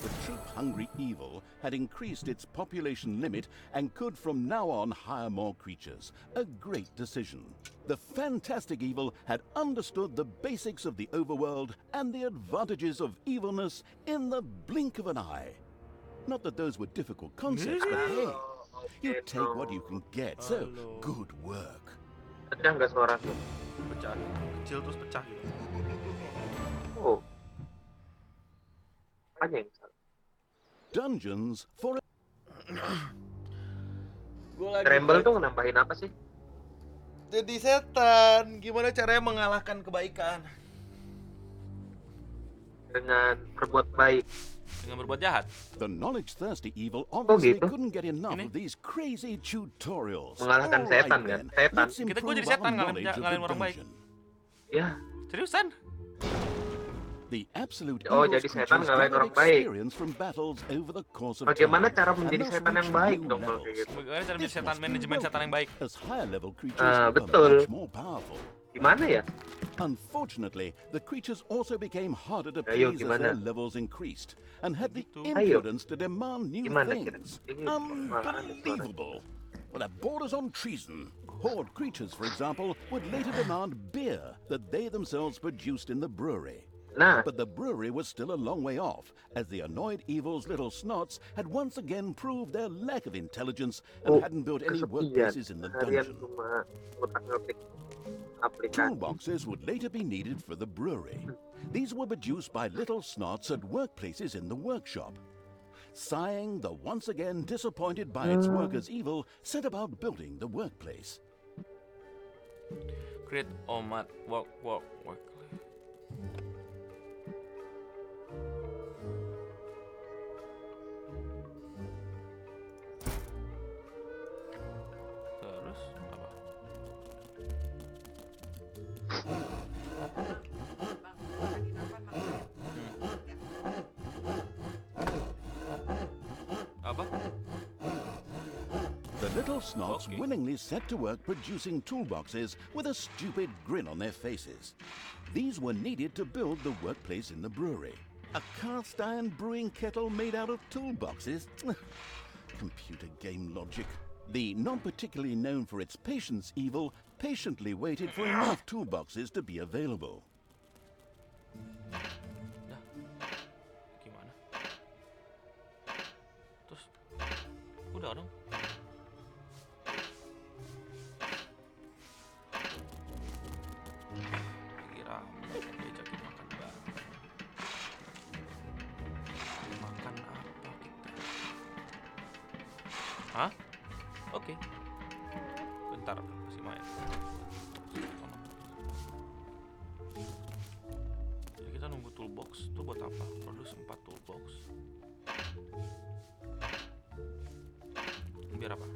S2: The troop-hungry evil had increased its population limit and could from now on hire more creatures. A great decision. The fantastic evil had understood the basics of the overworld and the advantages of evilness in the blink of an eye. Not that those were difficult concepts, but hey, you take what you can get, so good work.
S3: Pecah nggak suaraku?
S1: Pecah, kecil terus pecah gitu.
S3: Oh. Apanya yang salah?
S2: Dungeons for
S3: Tremble tuh nambahin apa sih?
S1: Jadi setan, gimana caranya mengalahkan kebaikan?
S3: Dengan berbuat baik.
S1: Dengan berbuat jahat.
S2: The knowledge-thirsty evil obviously
S3: gitu?
S2: couldn't get enough
S1: Ini?
S2: of these crazy tutorials.
S3: Mengalahkan
S2: Alright
S3: setan, kan?
S2: then,
S3: Setan.
S2: let's
S1: Kita
S2: improve
S1: jadi
S2: our
S1: setan,
S2: knowledge of
S1: ngalahin
S2: the
S1: orang baik.
S2: dungeon.
S3: Ya.
S1: Seriusan?
S2: The absolute
S3: Oh,
S2: evil's
S3: jadi setan
S2: creatures
S3: ngalahin
S2: gathered
S3: orang baik.
S2: experience from battles over the course of
S3: Bagaimana
S2: time,
S3: cara
S2: and
S3: menjadi
S2: thus
S3: setan yang
S2: reached
S3: baik
S2: new
S3: dong kalau kayak
S2: levels.
S3: gitu?
S1: Bagaimana cara
S2: This
S1: menjadi setan,
S2: must be
S1: manajemen setan yang baik?
S2: As higher level creatures were
S3: betul.
S2: much more powerful.
S3: Gimana ya?
S2: Unfortunately, the creatures also became harder to
S3: Ayo,
S2: please as
S3: gimana?
S2: their levels increased, and had the
S1: Begitu.
S3: Ayo.
S2: impudence to demand new
S3: Gimana kira?
S2: things.
S3: Ini malah ada suara.
S2: Unbelievable! Well, that borders on treason. Horde creatures, for example, would later demand beer that they themselves produced in the brewery.
S3: Nah,
S2: But the brewery was still a long way off, as the annoyed evil's little snots had once again proved their lack of intelligence and hadn't built any
S3: kesepian.
S2: workplaces in the
S3: Harian
S2: dungeon.
S3: cuma ngotak-ngatik aplikasi.
S2: Toolboxes would later be needed for the brewery. These were produced by little snots at workplaces in the workshop. Sighing, the once again disappointed by its workers' evil, set about building the workplace.
S1: Create omat work. Terus apa? Apa?
S2: The little snots
S1: Okay.
S2: willingly set to work producing toolboxes with a stupid grin on their faces. These were needed to build the workplace in the brewery. A cast iron brewing kettle made out of toolboxes? Computer game logic. The not particularly known for its patience evil patiently waited for enough toolboxes to be available.
S1: Dah. Gimana? Terus udah dong. Kira diajakin makan bareng. Makan apa kita? Hah? Oke. Bentar, masih main. Jadi kita nunggu toolbox tuh buat apa? Produce 4 toolbox. Biar apa?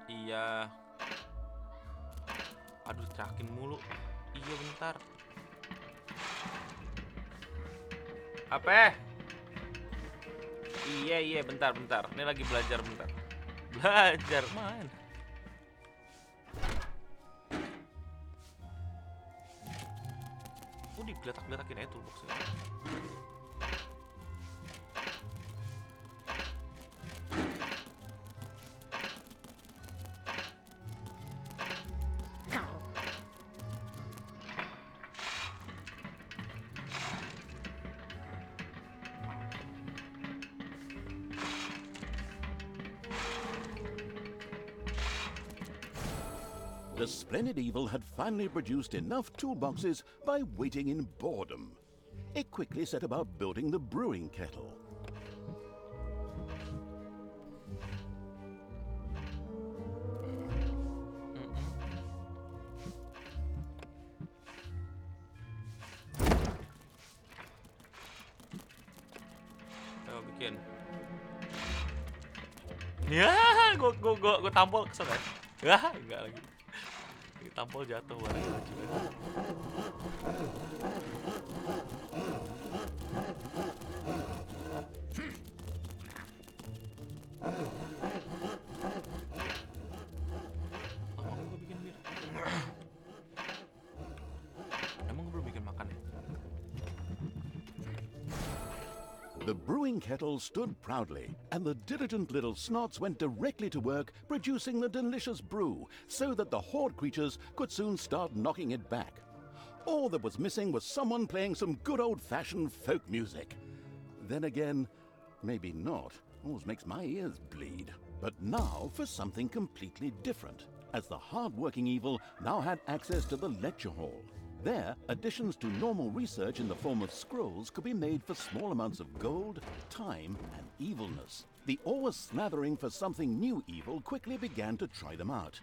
S1: Iya. Aduh, cakin mulu. Iya, bentar. Apa? Iya, bentar. Ini lagi belajar bentar. Belajar main. Oh, digeletak-geletakin aja toolboxnya.
S2: The splendid evil had finally produced enough toolboxes by waiting in boredom. It quickly set about building the brewing kettle.
S1: Coba bikin. Ya, gue tampol kesel ya. Ya, enggak lagi. Tampol jatuh bareng juga. Gue bikin bir. Emang gue belum bikin makan ya?
S2: The brewing kettle stood proudly, and the diligent little snots went directly to work producing the delicious brew, so that the horde creatures could soon start knocking it back. All that was missing was someone playing some good old-fashioned folk music. Then again, maybe not. Always makes my ears bleed. But now for something completely different, as the hard-working evil now had access to the lecture hall. There, additions to normal research in the form of scrolls could be made for small amounts of gold, time, and evilness. The always slathering for something new evil quickly began to try them out.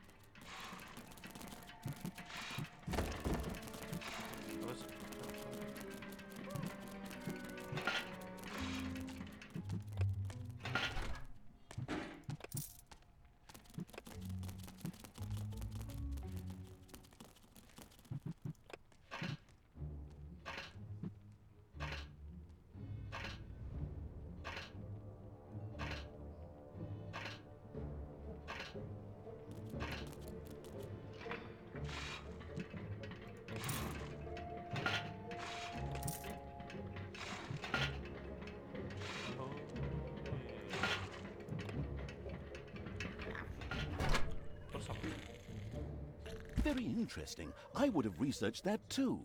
S2: Very interesting. I would have researched that too.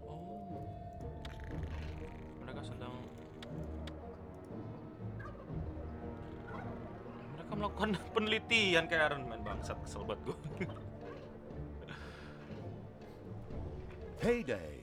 S1: Oh, mereka melakukan penelitian kayak Iron Man. Bangsat, kesel banget gue.
S2: Payday.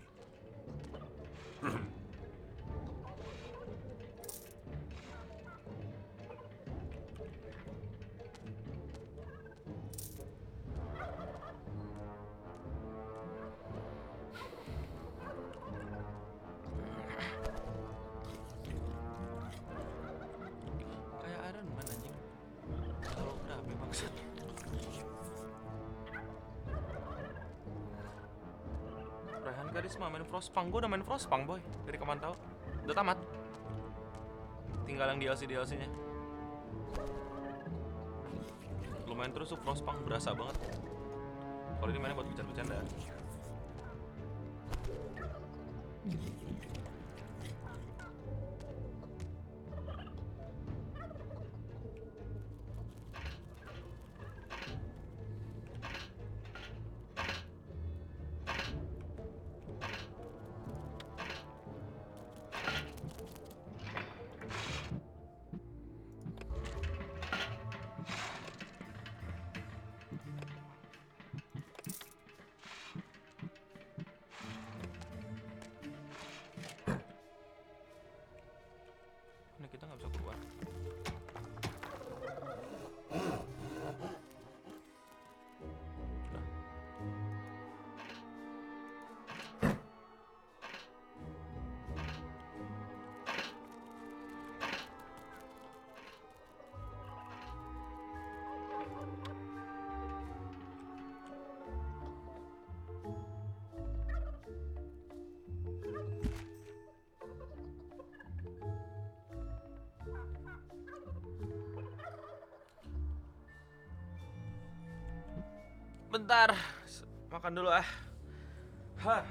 S1: Kayak Iron Man anjing. Kalau udah apa bangsat. Rehan Karisma main Frostpunk. Gue udah main Frostpunk boy. Dari kemana tahu? Udah tamat. Tinggal yang DLC-nya. Lumayan terus tuh Frostpunk, berasa banget. Kalau ini mainnya buat bercanda-bercanda. Ini kita nggak bisa keluar. Sudah. Bentar, makan dulu ah. Hah.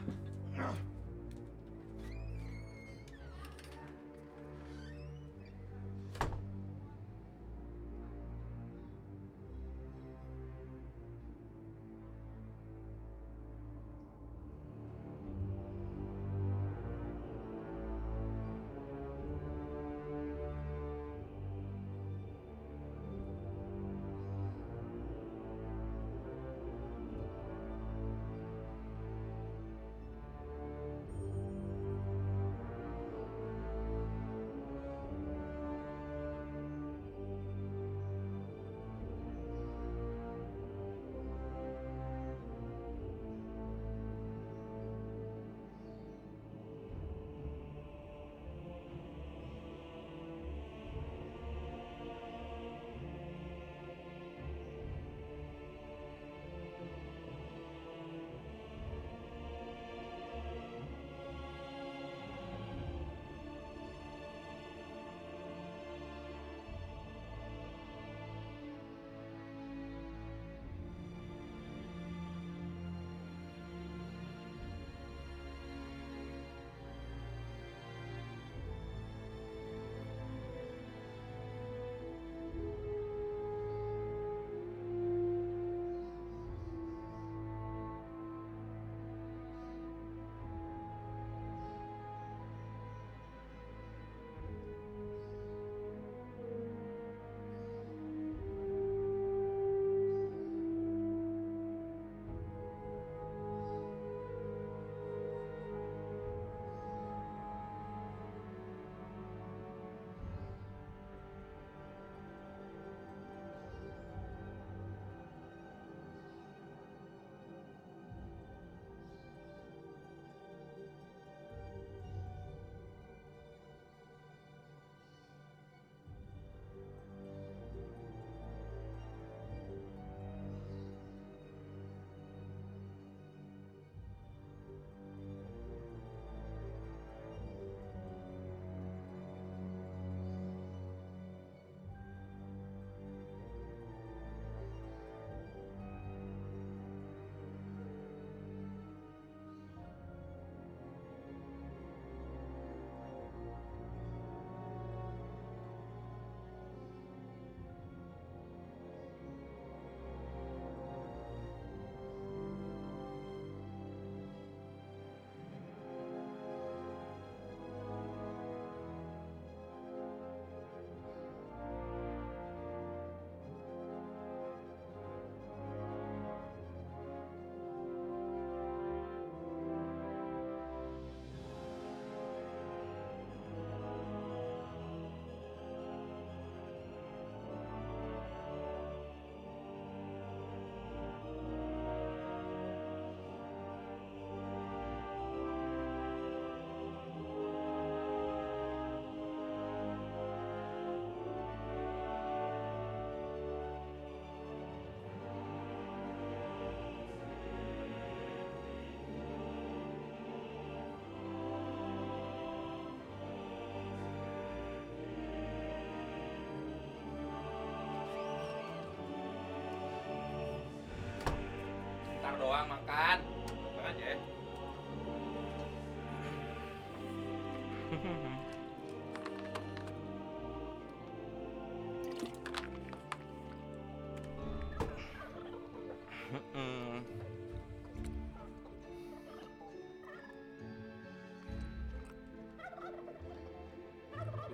S1: doang makan. Makan aja ya.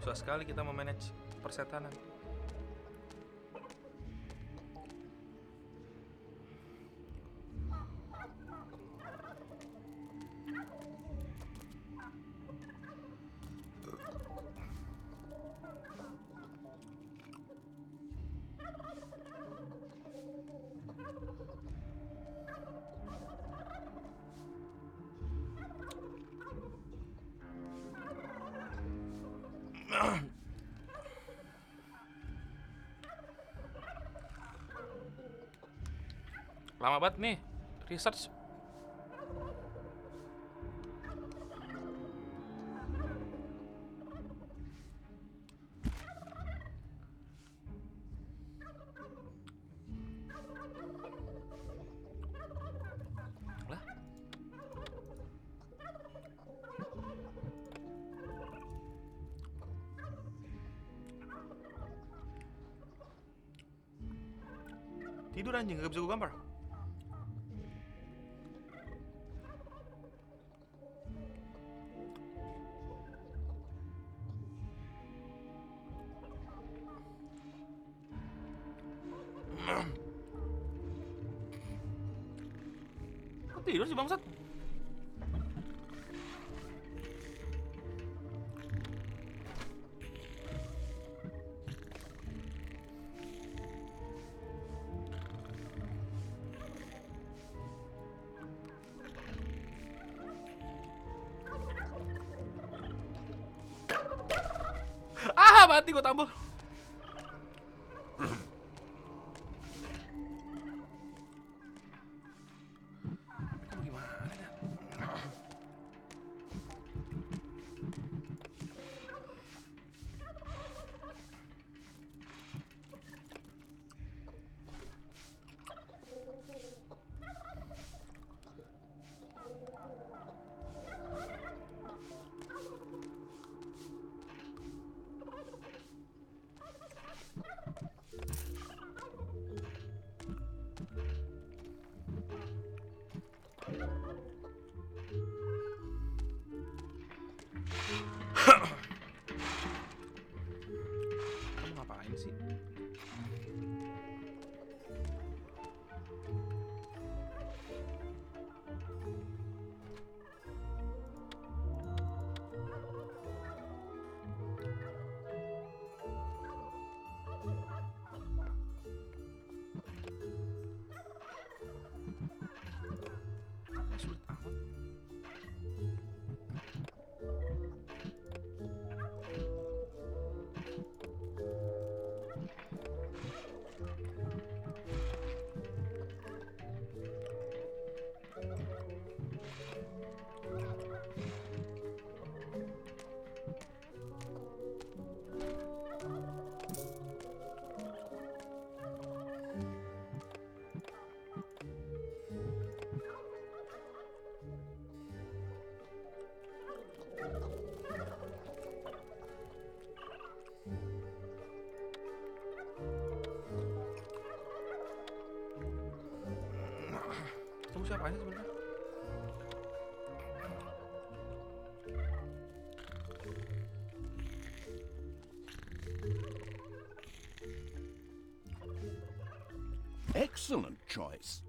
S1: Susah sekali kita memanage persetanan. Lama banget nih research. Lah. Tidur anjing, gak bisa gue gambar. Kok tidur sih bangsat? Ah, mati gue tambah. Kamu ngapain sih? Sulit amat. Kamu siapa aja sebenarnya?
S2: Excellent choice.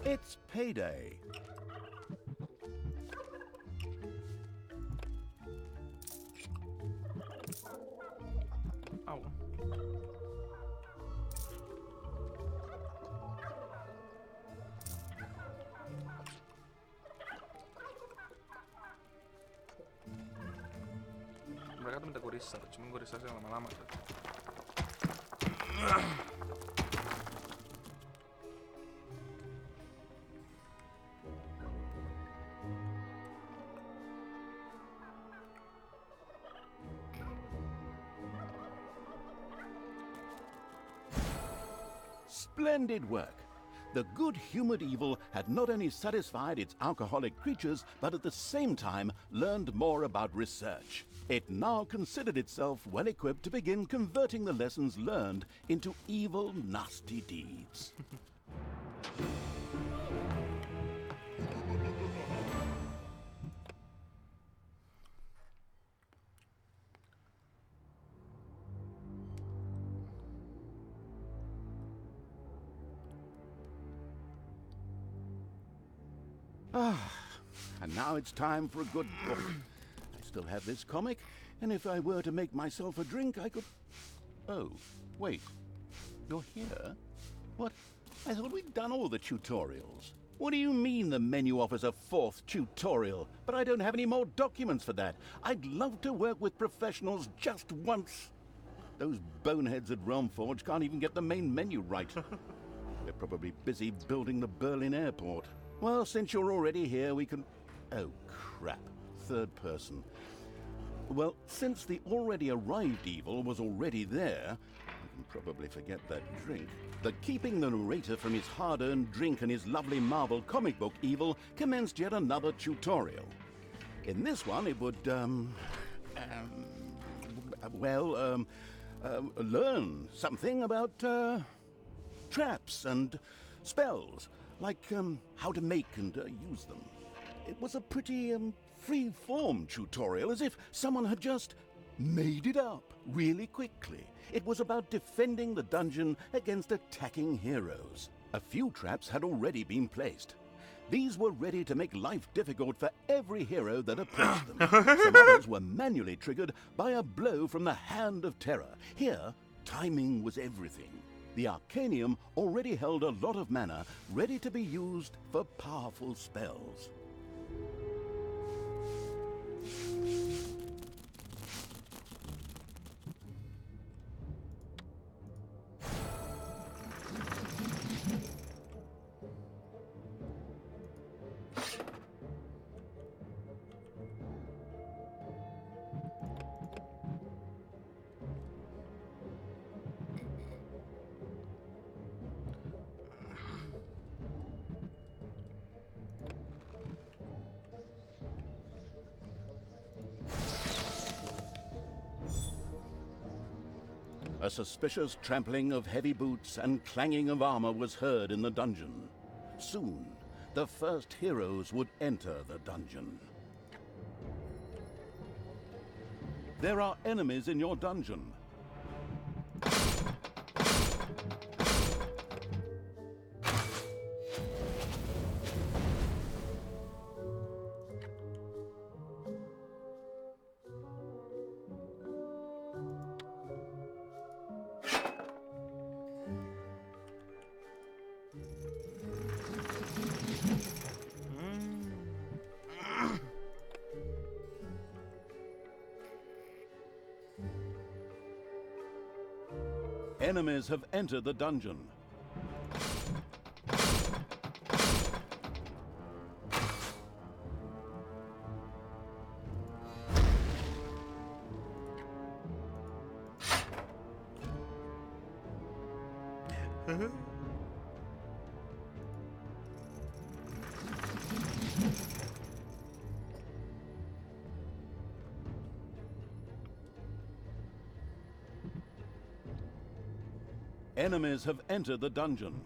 S2: It's payday.
S1: Au. Mereka tuh minta gue research, cuma gue researchnya lama-lama tuh.
S2: Splendid work. The good-humored evil had not only satisfied its alcoholic creatures, but at the same time learned more about research. It now considered itself well-equipped to begin converting the lessons learned into evil, nasty deeds. And now it's time for a good book. I still have this comic, and if I were to make myself a drink, I could... Oh, wait. You're here? What? I thought we'd done all the tutorials. What do you mean the menu offers a 4th tutorial? But I don't have any more documents for that. I'd love to work with professionals just once. Those boneheads at Realmforge can't even get the main menu right. They're probably busy building the Berlin airport. Well, since you're already here, we can... Oh, crap. 3rd person. Well, since the already arrived evil was already there, you can probably forget that drink. The keeping the narrator from his hard-earned drink and his lovely Marvel comic book evil commenced yet another tutorial. In this one, it would, learn something about, traps and spells. Like, how to make and use them. It was a pretty, free-form tutorial, as if someone had just made it up really quickly. It was about defending the dungeon against attacking heroes. A few traps had already been placed. These were ready to make life difficult for every hero that approached them. Some others were manually triggered by a blow from the Hand of Terror. Here, timing was everything. The Arcanium already held a lot of mana ready to be used for powerful spells. A suspicious trampling of heavy boots and clanging of armor was heard in the dungeon. Soon, the first heroes would enter the dungeon. There are enemies in your dungeon. Enemies have entered the dungeon. Enemies have entered the dungeon.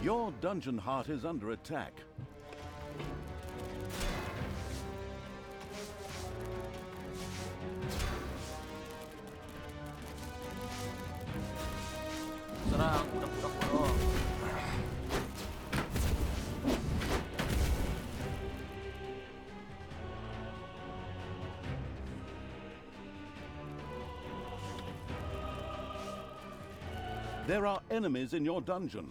S2: Your dungeon heart is under attack.
S4: Serang, budak-budak bodoh.
S2: There are enemies in your dungeon.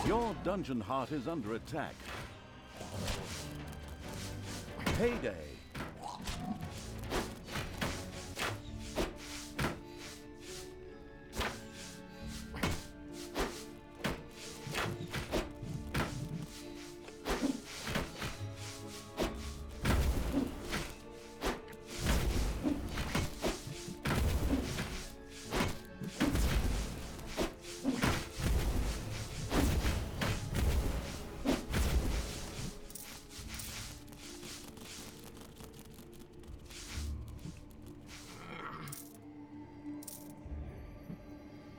S2: Your dungeon heart is under attack. Payday.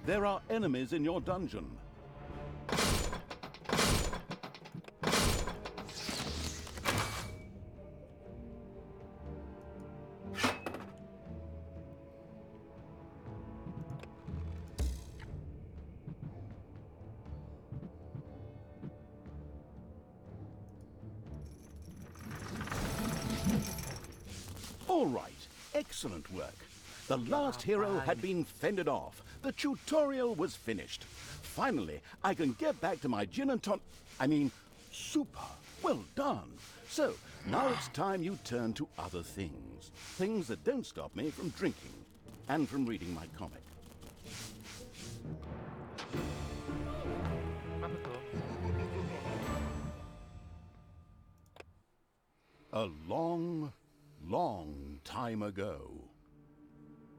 S2: There are enemies in your dungeon. All right, excellent work. The last hero had been fended off. The tutorial was finished. Finally, I can get back to my gin and super. Well done. So, now it's time you turn to other things. Things that don't stop me from drinking and from reading my comic.
S1: Apa tuh?
S2: A long, long time ago,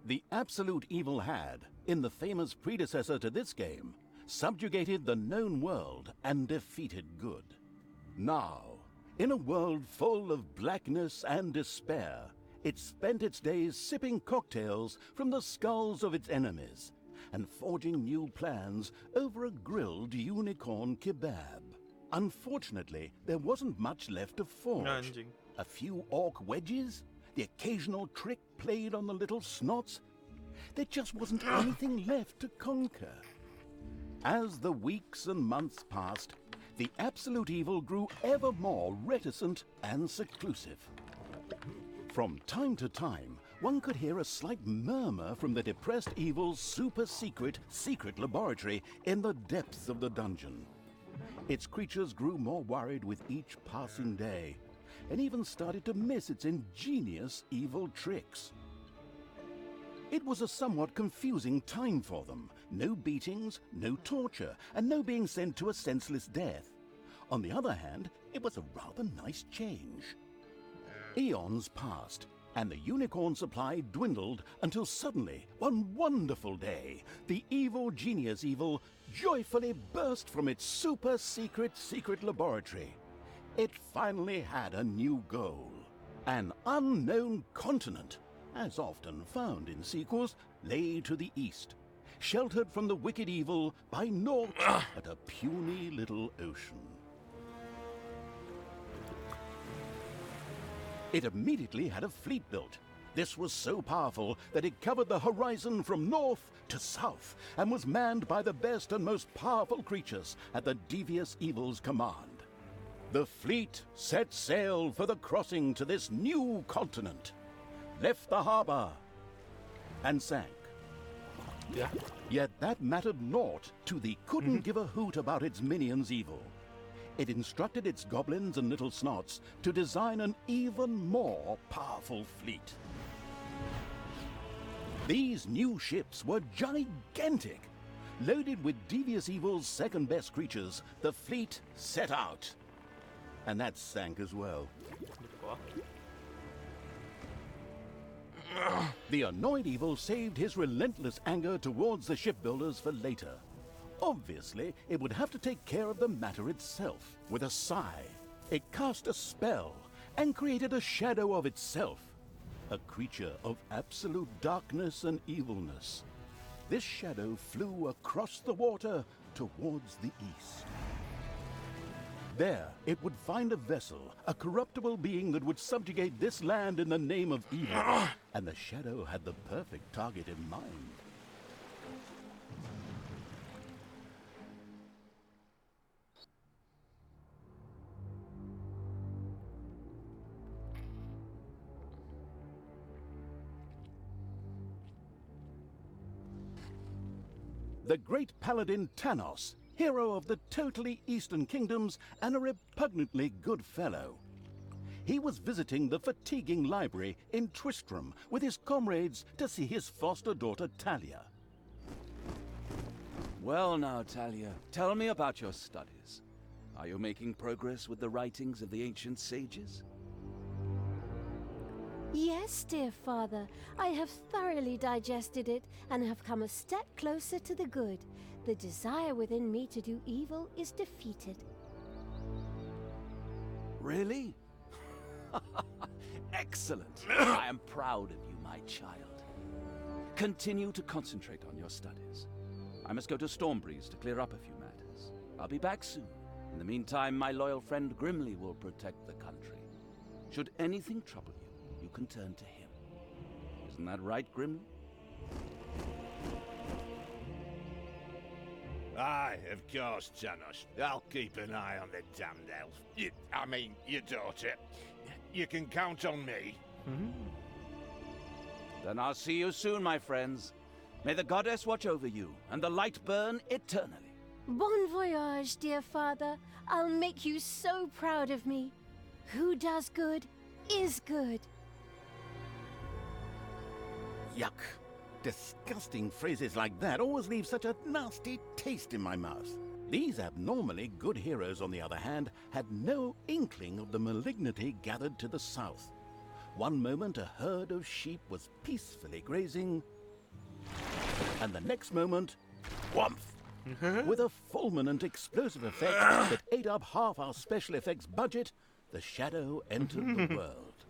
S2: the absolute evil had, in the famous predecessor to this game, subjugated the known world and defeated good. Now, in a world full of blackness and despair, it spent its days sipping cocktails from the skulls of its enemies and forging new plans over a grilled unicorn kebab. Unfortunately, there wasn't much left to forge.
S1: Anjing.
S2: A few orc wedges, the occasional trick played on the little snots. There just wasn't anything left to conquer. As the weeks and months passed, the absolute evil grew ever more reticent and seclusive. From time to time, one could hear a slight murmur from the depressed evil's secret laboratory in the depths of the dungeon. Its creatures grew more worried with each passing day, and even started to miss its ingenious evil tricks. It was a somewhat confusing time for them. No beatings, no torture, and no being sent to a senseless death. On the other hand, it was a rather nice change. Eons passed, and the unicorn supply dwindled until suddenly, one wonderful day, the evil genius evil joyfully burst from its secret laboratory. It finally had a new goal. An unknown continent, as often found in sequels, lay to the east, sheltered from the wicked evil by naught but a puny little ocean. It immediately had a fleet built. This was so powerful that it covered the horizon from north to south and was manned by the best and most powerful creatures at the devious evil's command. The fleet set sail for the crossing to this new continent, left the harbor, and sank.
S1: Ya.
S2: Yet that mattered naught to the couldn't give a hoot about its minions' evil. It instructed its goblins and little snots to design an even more powerful fleet. These new ships were gigantic. Loaded with devious evil's second-best creatures, the fleet set out. And that sank as well. The annoyed evil saved his relentless anger towards the shipbuilders for later. Obviously, it would have to take care of the matter itself. With a sigh, it cast a spell and created a shadow of itself, a creature of absolute darkness and evilness. This shadow flew across the water towards the east. There, it would find a vessel, a corruptible being that would subjugate this land in the name of evil. And the shadow had the perfect target in mind. The great paladin Tanos, hero of the totally Eastern Kingdoms and a repugnantly good fellow. He was visiting the fatiguing library in Tristram with his comrades to see his foster daughter Talia.
S5: Well now, Talia, tell me about your studies. Are you making progress with the writings of the ancient sages?
S6: Yes, dear father, I have thoroughly digested it and have come a step closer to the good. The desire within me to do evil is defeated.
S5: Really? Excellent. I am proud of you, my child. Continue to concentrate on your studies. I must go to Stormbreeze to clear up a few matters. I'll be back soon. In the meantime, my loyal friend Grimly will protect the country. Should anything trouble you, you can turn to him. Isn't that right, Grimly?
S7: Aye, of course, Janos. I'll keep an eye on the damned elf. I mean, your daughter. You can count on me.
S5: Then I'll see you soon, my friends. May the goddess watch over you, and the light burn eternally.
S6: Bon voyage, dear father. I'll make you so proud of me. Who does good is good.
S2: Yuck. Disgusting phrases like that always leave such a nasty taste in my mouth. These abnormally good heroes, on the other hand, had no inkling of the malignity gathered to the south. One moment a herd of sheep was peacefully grazing, and the next moment, whoomph! With a fulminant explosive effect that ate up half our special effects budget, the shadow entered the world.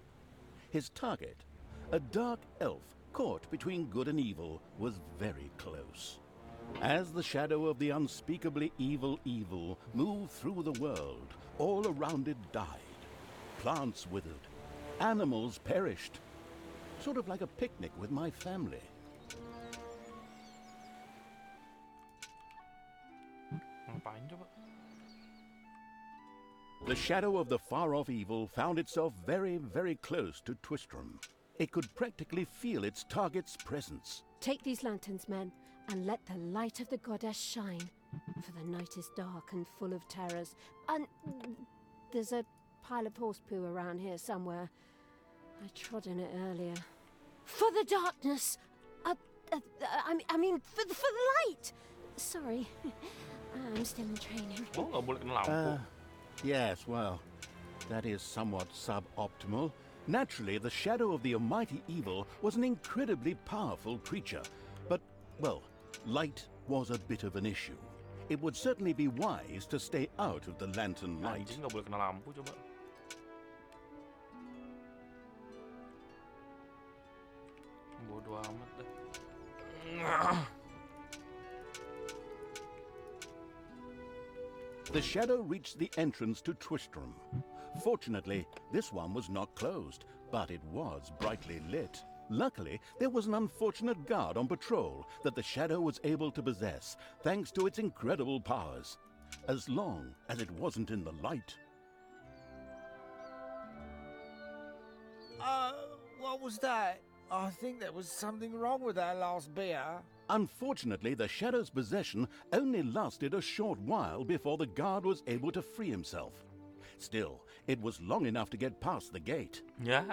S2: His target, a dark elf caught between good and evil, was very close. As the shadow of the unspeakably evil moved through the world, all around it died. Plants withered, animals perished. Sort of like a picnic with my family.
S1: Ngapain coba?
S2: The shadow of the far-off evil found itself very, very close to Twistram. It could practically feel its target's presence.
S6: Take these lanterns, men, and let the light of the goddess shine. For the night is dark and full of terrors. And there's a pile of horse poo around here somewhere. I trod in it earlier. For the darkness! I mean, for the light! Sorry, I'm still in training.
S1: Oh, nggak boleh kena lampu.
S2: Yes, well, that is somewhat suboptimal. Naturally, the shadow of the almighty evil was an incredibly powerful creature. But, well, light was a bit of an issue. It would certainly be wise to stay out of the lantern light.
S1: Anjing, nggak boleh kena lampu coba. Bodoh amat dah.
S2: The shadow reached the entrance to Twistram. Fortunately, this one was not closed, but it was brightly lit. Luckily, there was an unfortunate guard on patrol that the shadow was able to possess, thanks to its incredible powers. As long as it wasn't in the light.
S8: What was that? I think there was something wrong with our last beer.
S2: Unfortunately, the Shadow's possession only lasted a short while before the guard was able to free himself. Still, it was long enough to get past the gate.
S1: Ya.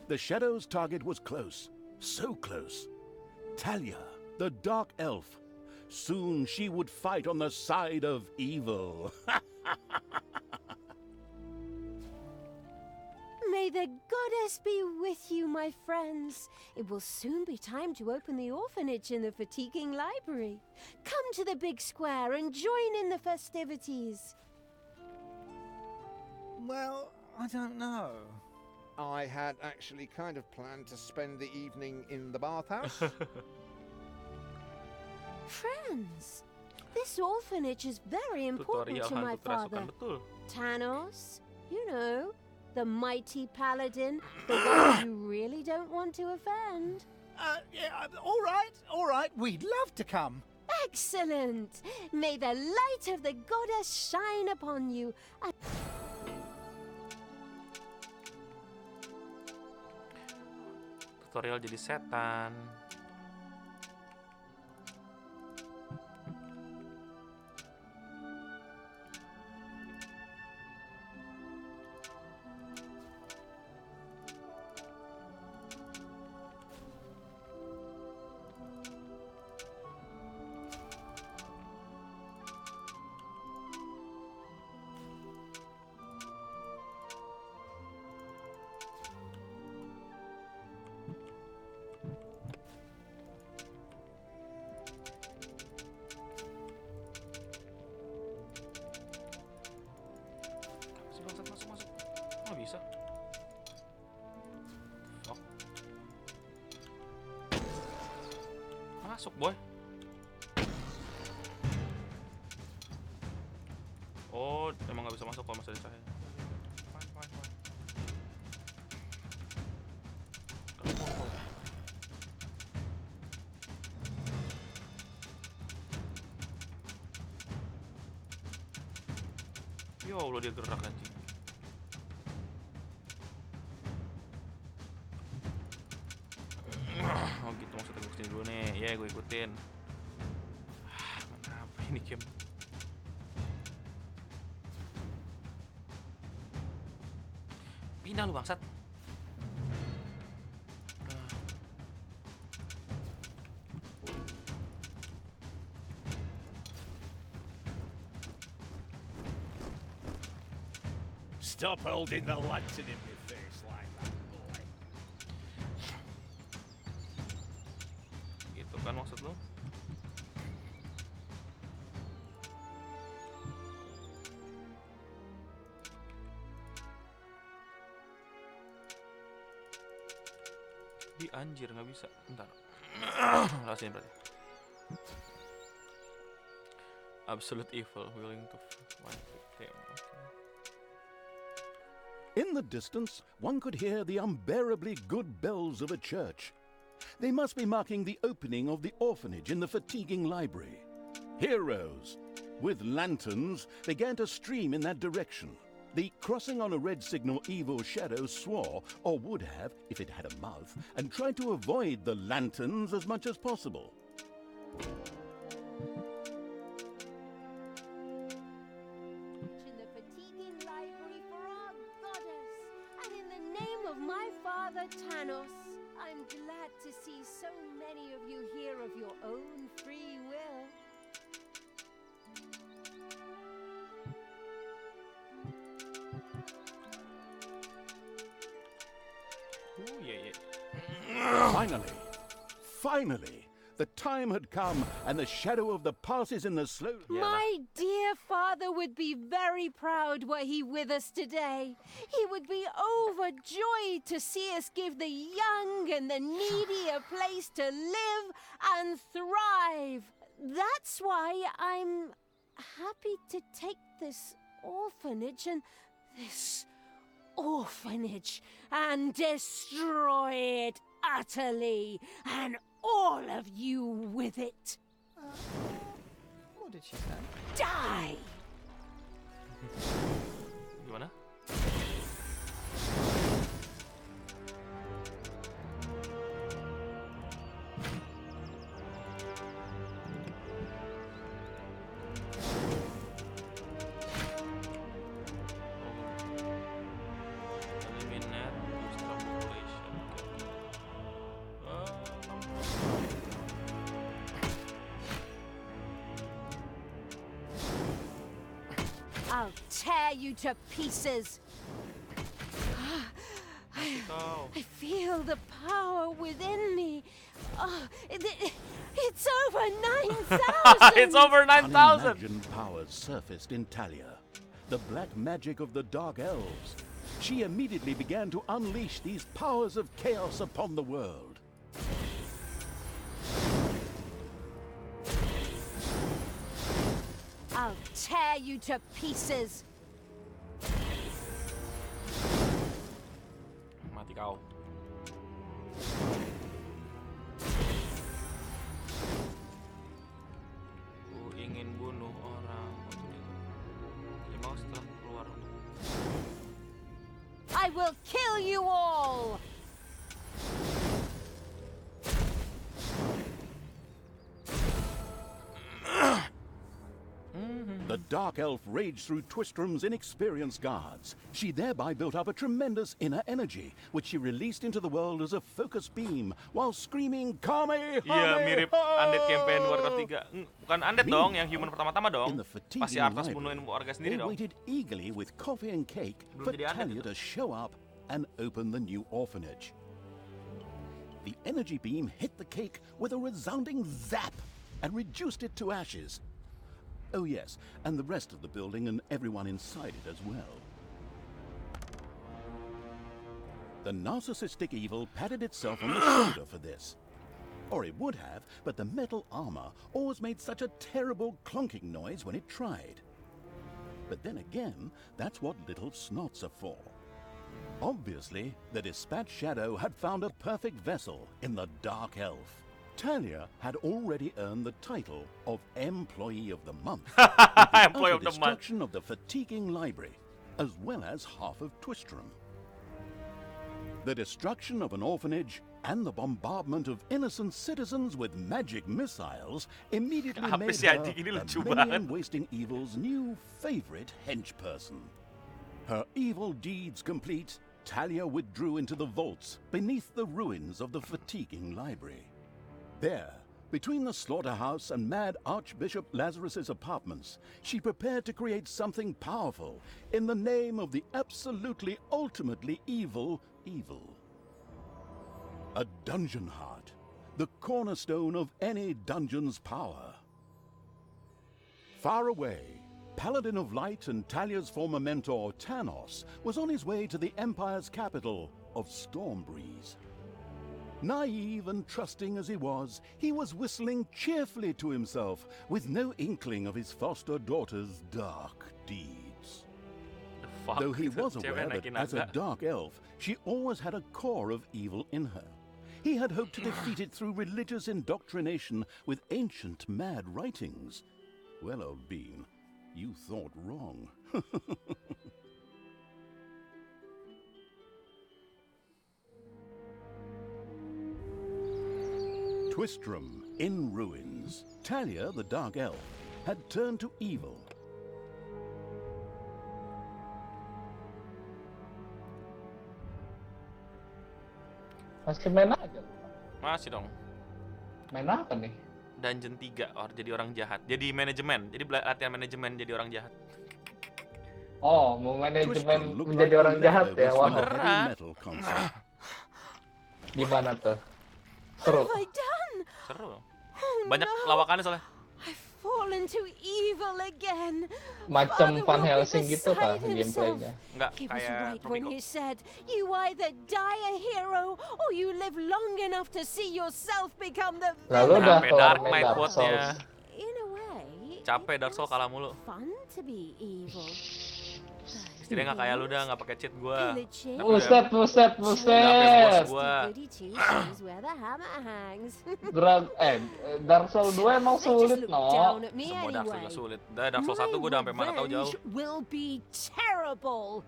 S2: The Shadow's target was close, so close. Talia, the Dark Elf. Soon she would fight on the side of evil.
S6: May the goddess be with you, my friends. It will soon be time to open the orphanage in the fatiguing library. Come to the big square and join in the festivities.
S8: Well, I don't know.
S7: I had actually kind of planned to spend the evening in the bathhouse.
S6: Friends, this orphanage is very important
S1: Tutorial
S6: to my
S1: hantu kerasukan,
S6: father.
S1: betul.
S6: Thanos, you know, the mighty paladin, the one you really don't want to offend.
S8: Yeah, all right. We'd love to come.
S6: Excellent! May the light of the goddess shine upon you.
S1: Tutorial jadi setan. Masuk. Nggak bisa. Fuck. Masuk, boy. Oh, emang nggak bisa masuk kalau masih ada cahaya. Fine. Ya Allah, dia gerak anjing. Oh gitu maksudnya, gue kesini dulu nih. Ya gue ikutin. Mana apa ini game? Pindah lu bangsat.
S7: Stop holding the lantern in my face like that, boy.
S1: Gitu kan maksud lu? Di anjir nggak bisa. Bentar. Rasain berarti. Absolute evil, willing to fight with them. Okay.
S2: In the distance, one could hear the unbearably good bells of a church. They must be marking the opening of the orphanage in the fatiguing library. Heroes with lanterns began to stream in that direction. The crossing on a red signal evil shadow swore, or would have if it had a mouth, and tried to avoid the lanterns as much as possible.
S6: In the fatiguing library for our goddess, and in the name of my father Thanos, I'm glad to see so many of you here of your own free will.
S1: Oh yeah.
S2: Finally, the time had come, and the shadow of the past is in the slow.
S6: My dear father would be very proud were he with us today. He would be overjoyed to see us give the young and the needy a place to live and thrive. That's why I'm happy to take this orphanage and destroy it utterly, and all of you with it.
S4: What did she say?
S6: Die!
S1: Gimana?
S6: I'll tear you to pieces. I feel the power within me. Oh, it's over 9,000.
S5: It's over 9,000.
S2: Unimagined powers surfaced in Talia, the black magic of the Dark Elves. She immediately began to unleash these powers of chaos upon the world.
S6: I'll tear you to pieces.
S1: Mati kau. Ku ingin bunuh orang untuk itu. Mau setelah keluar.
S6: I will kill you all.
S2: The Dark Elf raged through Twistrom's inexperienced guards. She thereby built up a tremendous inner energy, which she released into the world as a focus beam, while screaming, Kame!
S1: Iya, mirip Undead campaign Warcraft 3. Bukan Undead dong, yang human pertama-tama dong.
S2: In the fatiguing
S1: Pasti Arthas
S2: library,
S1: bunuhin warga
S2: they
S1: sendiri dong.
S2: waited eagerly with coffee and cake
S1: Belum
S2: for
S1: jadi Undead
S2: Talia
S1: itu.
S2: to show up and open the new orphanage. The energy beam hit the cake with a resounding zap and reduced it to ashes. Oh yes, and the rest of the building and everyone inside it as well. The narcissistic evil patted itself on the shoulder for this. Or it would have, but the metal armor always made such a terrible clonking noise when it tried. But then again, that's what little snots are for. Obviously, the Dispatch Shadow had found a perfect vessel in the Dark Elf. Talia had already earned the title of Employee of the Month.
S1: Employee of the Month.
S2: Destruction of the fatiguing library, as well as half of Twistrom. The destruction of an orphanage and the bombardment of innocent citizens with magic missiles immediately
S1: Kenapa
S2: made
S1: si
S2: her
S1: anjing ini lucu
S2: the
S1: banget?
S2: wasting evil's new favorite henchperson. Her evil deeds complete, Talia withdrew into the vaults beneath the ruins of the fatiguing library. There, between the slaughterhouse and Mad Archbishop Lazarus's apartments, she prepared to create something powerful in the name of the absolutely ultimately evil. A dungeon heart, the cornerstone of any dungeon's power. Far away, Paladin of Light and Talia's former mentor, Tanos, was on his way to the Empire's capital of Stormbreeze. Naive and trusting as he was whistling cheerfully to himself, with no inkling of his foster daughter's dark deeds.
S1: Fuck,
S2: Though he was
S1: cewek
S2: aware that
S1: naikin
S2: as a
S1: naga.
S2: dark elf, she always had a core of evil in her. He had hoped to defeat it through religious indoctrination with ancient mad writings. Well, old bean, you thought wrong. Twistrom in ruins. Talia, the Dark Elf, had turned to evil.
S9: Masih main aja.
S1: Masih dong.
S9: Main apa nih?
S1: Dungeon 3, jadi orang jahat. Jadi manajemen. Jadi latihan manajemen jadi orang jahat.
S9: Oh, mau manajemen
S2: Twistrom looked
S9: menjadi
S2: like
S9: orang
S2: the
S9: jahat ya.
S2: leftovers
S9: Wah,
S2: from a
S1: Beneran.
S2: heavy metal concert.
S9: gimana tuh?
S6: What
S9: Seru.
S6: have I done?
S1: Seru.
S6: Oh,
S1: Banyak
S6: no.
S1: lawakannya soalnya.
S6: I've fallen to evil again.
S9: Macam
S6: Father
S9: Van
S6: will be
S9: Helsing gitu kah
S6: beside himself.
S9: gameplaynya?
S1: Enggak
S6: He was
S1: kayak
S6: right when
S1: Tropico.
S6: he said, you either die a hero or you live long enough to see yourself become the
S9: Lalu
S6: villain.
S9: udah
S1: Sampai
S9: kelar
S1: Dark
S9: main
S1: Knight
S9: Dark
S1: quote-nya.
S9: Souls.
S6: In a way,
S1: Capek
S6: it
S1: Dark Souls
S6: was
S1: kalah mulu.
S6: fun to be evil.
S1: Setidaknya nggak kayak lu dah, nggak pakai cheat gua.
S6: Pillaging,
S9: Buset, buset,
S1: Udah sampai
S9: buset.
S1: bos gua.
S6: goody two shoes where the hammer hangs.
S9: Dark Souls 2 emang
S6: They just
S9: sulit,
S6: look
S9: no?
S6: down at me
S1: Semua Dark Souls
S6: anyway.
S1: juga sulit. Dark Souls 1 gua udah sampai mana tahu jauh.
S6: revenge will be terrible.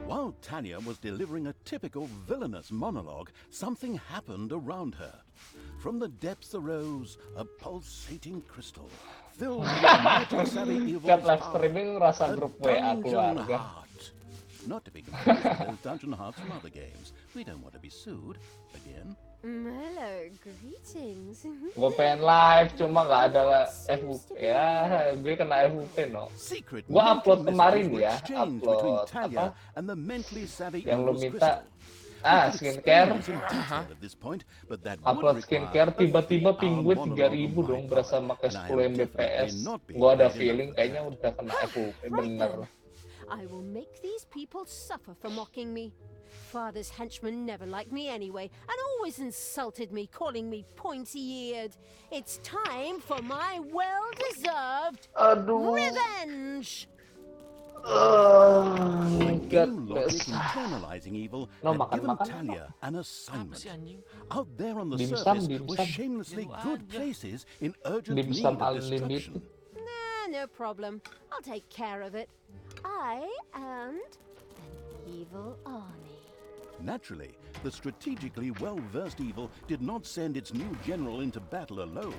S2: While Talia was delivering a typical villainous monologue, something happened around her. From the depths arose a pulsating crystal, filled with a magic-savvy evil's
S9: Kan live
S2: power,
S9: streaming rasa
S2: a
S9: grup WA
S2: dungeon
S9: keluarga.
S2: heart. not to be confused with those dungeon hearts from other games. We don't want to be sued again.
S6: Hello, greetings.
S9: Gue pengen live cuma nggak ada FUP ya, gue kena FUP no.
S2: Secret
S9: Gua upload
S2: mental
S9: kemarin
S2: messages were
S9: ya,
S2: exchanged between
S9: upload
S2: Talia
S9: apa?
S2: and the mentally savvy
S9: Yang lu
S2: Evil's
S9: minta
S2: crystal. We could
S9: skincare,
S2: explain this in detail at this point, but that would
S9: upload
S2: require
S9: skincare
S2: a
S9: tiba-tiba
S2: 3-hour
S9: ping gue
S2: monologue
S9: 3000
S2: on my
S9: dong, berasa
S2: part,
S9: pakai
S2: and I
S9: 10
S2: am
S9: Mbps.
S2: definitely not being
S9: Gue ada
S2: paid
S9: feeling
S2: enough for
S9: kayaknya
S2: that.
S9: udah kena FUP
S6: Right
S9: bener.
S6: then. I will make these people suffer for mocking me. Father's henchmen never liked me anyway, and always insulted me, calling me pointy-eared. It's time for my well-deserved
S9: Aduh.
S6: revenge!
S2: The
S9: God
S2: game
S9: bless.
S2: logic internalizing evil
S9: No,
S2: had given
S9: makan.
S2: Talia an
S1: Apa
S2: assignment.
S1: sih anjing?
S2: Out there on the
S9: Dimsum,
S2: surface were
S9: dimsum.
S2: shamelessly
S1: Itu
S2: good
S1: aja.
S2: places in urgent need
S9: Dimsum
S2: of
S9: unlimited.
S2: destruction.
S6: Nah, no problem. I'll take care of it. I and an evil army.
S2: Naturally, the strategically well-versed evil did not send its new general into battle alone.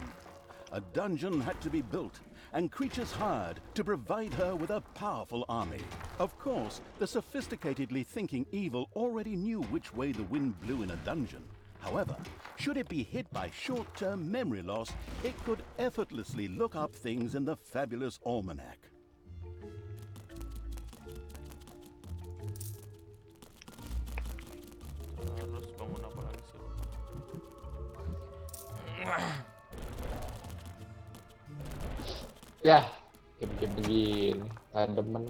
S2: A dungeon had to be built, and creatures hired to provide her with a powerful army. Of course, the sophisticatedly thinking evil already knew which way the wind blew in a dungeon. However, should it be hit by short-term memory loss, it could effortlessly look up things in the fabulous almanac.
S1: Terus bangun apa lagi sih?
S9: Ya, game-game begini, demen.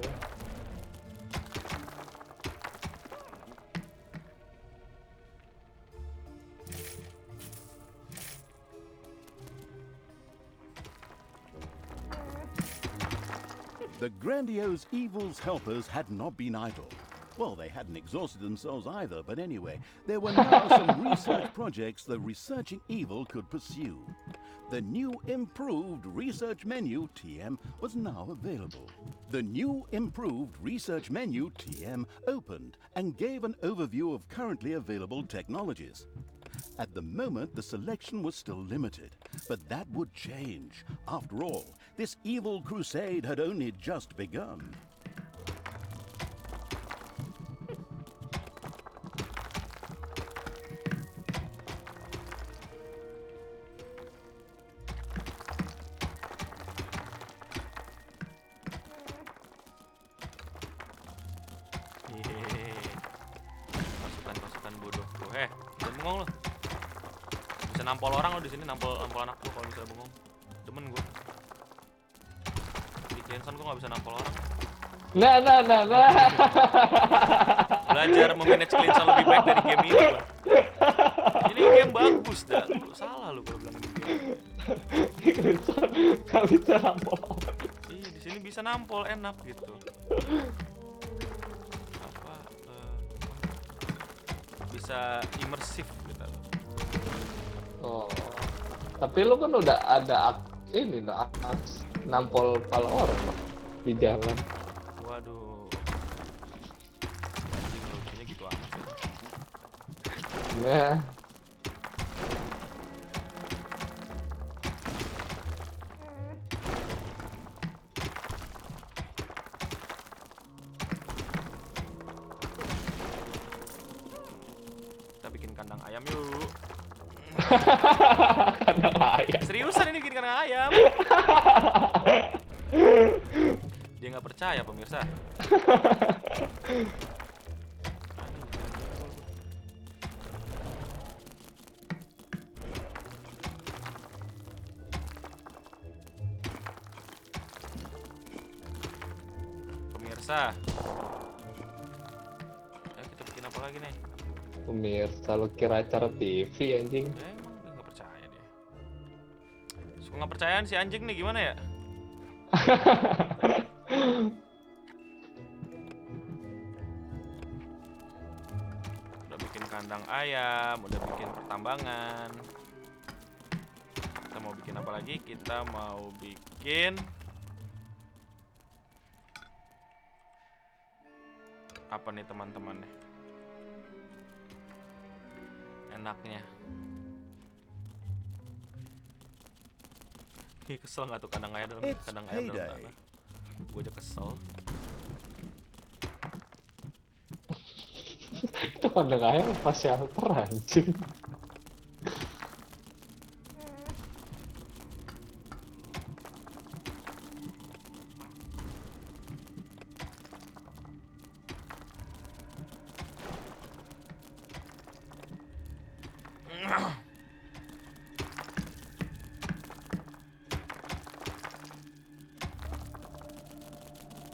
S2: The grandiose evil's helpers had not been idle. Well, they hadn't exhausted themselves either, but anyway, there were now some research projects the researching evil could pursue. The new improved research menu, TM, was now available. The new improved research menu, TM, opened and gave an overview of currently available technologies. At the moment, the selection was still limited, but that would change. After all, this evil crusade had only just begun.
S1: Pasukan bodohku. Jangan bengong lo. Bisa nampol orang lo di sini, nampol anak lo kalau bisa bengong. Demen gue. Di Cleansound gue nggak bisa nampol orang.
S9: Nah.
S1: Belajar memanage Cleansound lebih baik dari game ini. Gua. Ini game bagus dah. Lu salah lu kalau bilang ini game.
S9: Gak bisa nampol.
S1: Iya, di sini bisa nampol enak gitu. Bisa imersif gitu.
S9: Oh, tapi lu kan udah ada ini nampol pala orang loh, di jalan.
S1: Waduh. Anjing lu kayaknya gitu amat ya.
S9: Nah,
S1: Kita bikin kandang ayam yuk.
S9: kandang ayam.
S1: Seriusan ini bikin kandang ayam. Dia nggak percaya pemirsa. Pemirsa. Ayo kita bikin apa lagi nih?
S9: Pemirsa, lu kira acara TV anjing?
S1: Ya emang dia nggak percaya dia. Suka nggak percayaan si anjing nih gimana ya? Udah bikin kandang ayam, udah bikin pertambangan. Kita mau bikin apa lagi? Kita mau bikin apa nih teman-teman nih? Enaknya. Ih, kesel nggak tuh kandang ayam dalam
S2: It's
S1: kandang ayam dalam
S2: payday.
S1: tanah? Gue aja kesel.
S9: Itu kode kayak pas shelter anjing.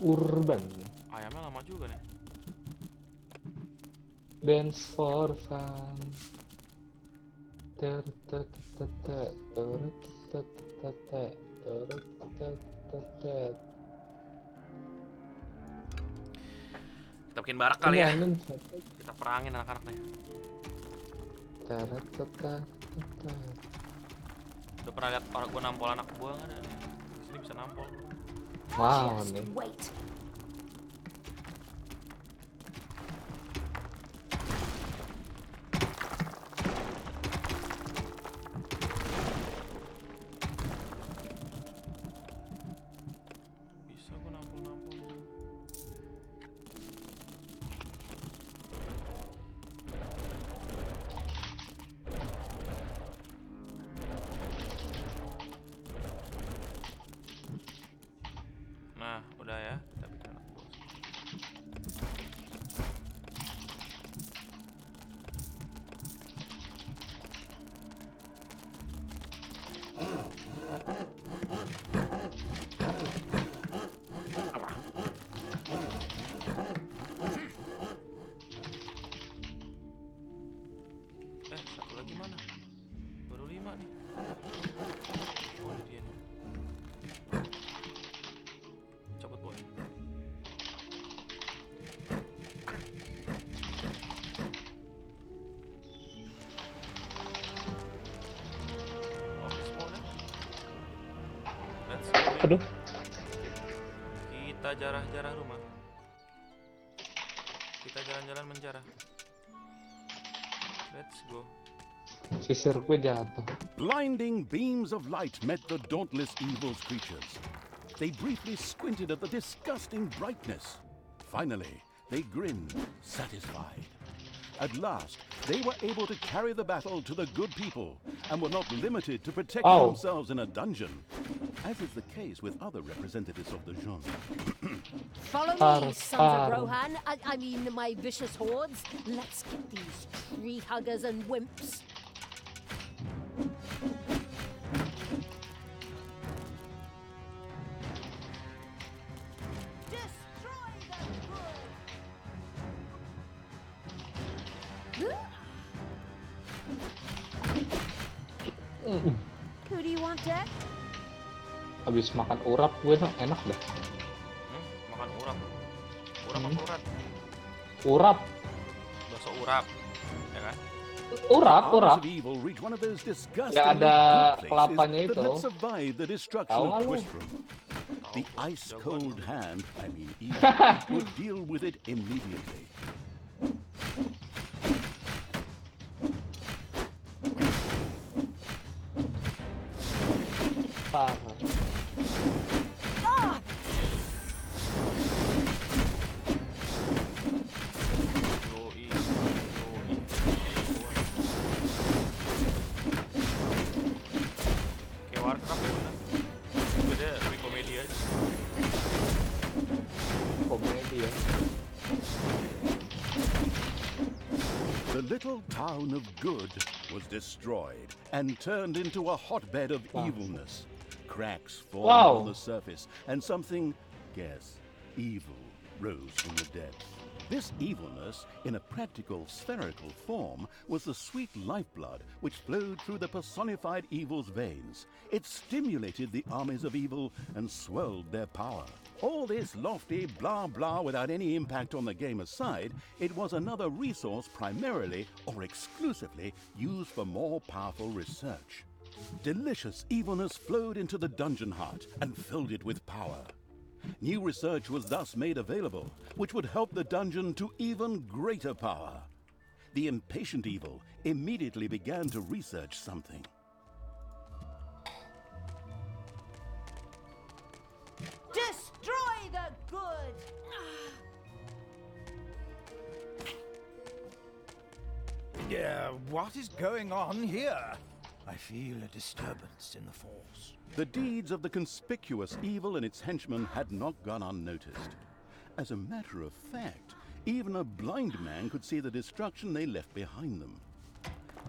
S9: Urban.
S1: Ayamnya lama juga nih.
S9: Dance for fun.
S1: Kita bikin barak kali ya. Kita perangin anak-anaknya. Udah pernah lihat orang gua nampol anak gua nggak ada? Di sini bisa nampol.
S9: Wow
S6: Just
S9: nih.
S6: wait.
S1: Bisa gua nampol-nampol. Nah, udah ya. Kita bikin anak buah. Satu lagi mana? Baru 5 nih. Oh, ini dia nih. Cabut boy. Oke semua udah. Let's go.
S9: Aduh.
S1: Kita jarah-jarah rumah. Kita jalan-jalan menjarah. Let's go.
S9: Sisir gue jatuh.
S2: Blinding beams of light met the dauntless evil's creatures. They briefly squinted at the disgusting brightness. Finally, they grinned, satisfied. At last, they were able to carry the battle to the good people and were not limited to protect themselves in a dungeon, as is the case with other representatives of the genre.
S6: Follow me, sons of Rohan. I mean, my vicious hordes. Let's get these tree huggers and wimps. Destroy them good. Who do you want dead?
S9: Habis makan urap gue enak dah.
S1: Makan urap. Urap apa urat?
S9: Urap.
S1: Bakso urap. Ya kan?
S9: Urap.
S2: Armies of evil reach one of those disgusting
S9: Nggak ada
S2: good
S9: kelapanya
S2: places that
S9: itu.
S2: had survived the destruction
S9: Tahu
S2: of
S9: nggak lu?
S2: Twistrum. The ice-cold hand, I mean evil, would deal with it immediately.
S9: Parah.
S1: Yoi. Kayak Warcraft ya bener. Beda lebih komedi aja.
S9: Komedi ya.
S2: The little town of good was destroyed and turned into a hotbed of evilness. Cracks formed on the surface, and something, guess, evil rose from the depths. This evilness, in a practical spherical form, was the sweet lifeblood which flowed through the personified evil's veins. It stimulated the armies of evil and swelled their power. All this lofty blah blah without any impact on the game aside, it was another resource primarily or exclusively used for more powerful research. Delicious evilness flowed into the dungeon heart and filled it with power. New research was thus made available, which would help the dungeon to even greater power. The impatient evil immediately began to research something.
S6: Destroy the good.
S8: What is going on here? I feel a disturbance in the force.
S2: The deeds of the conspicuous evil and its henchmen had not gone unnoticed. As a matter of fact, even a blind man could see the destruction they left behind them.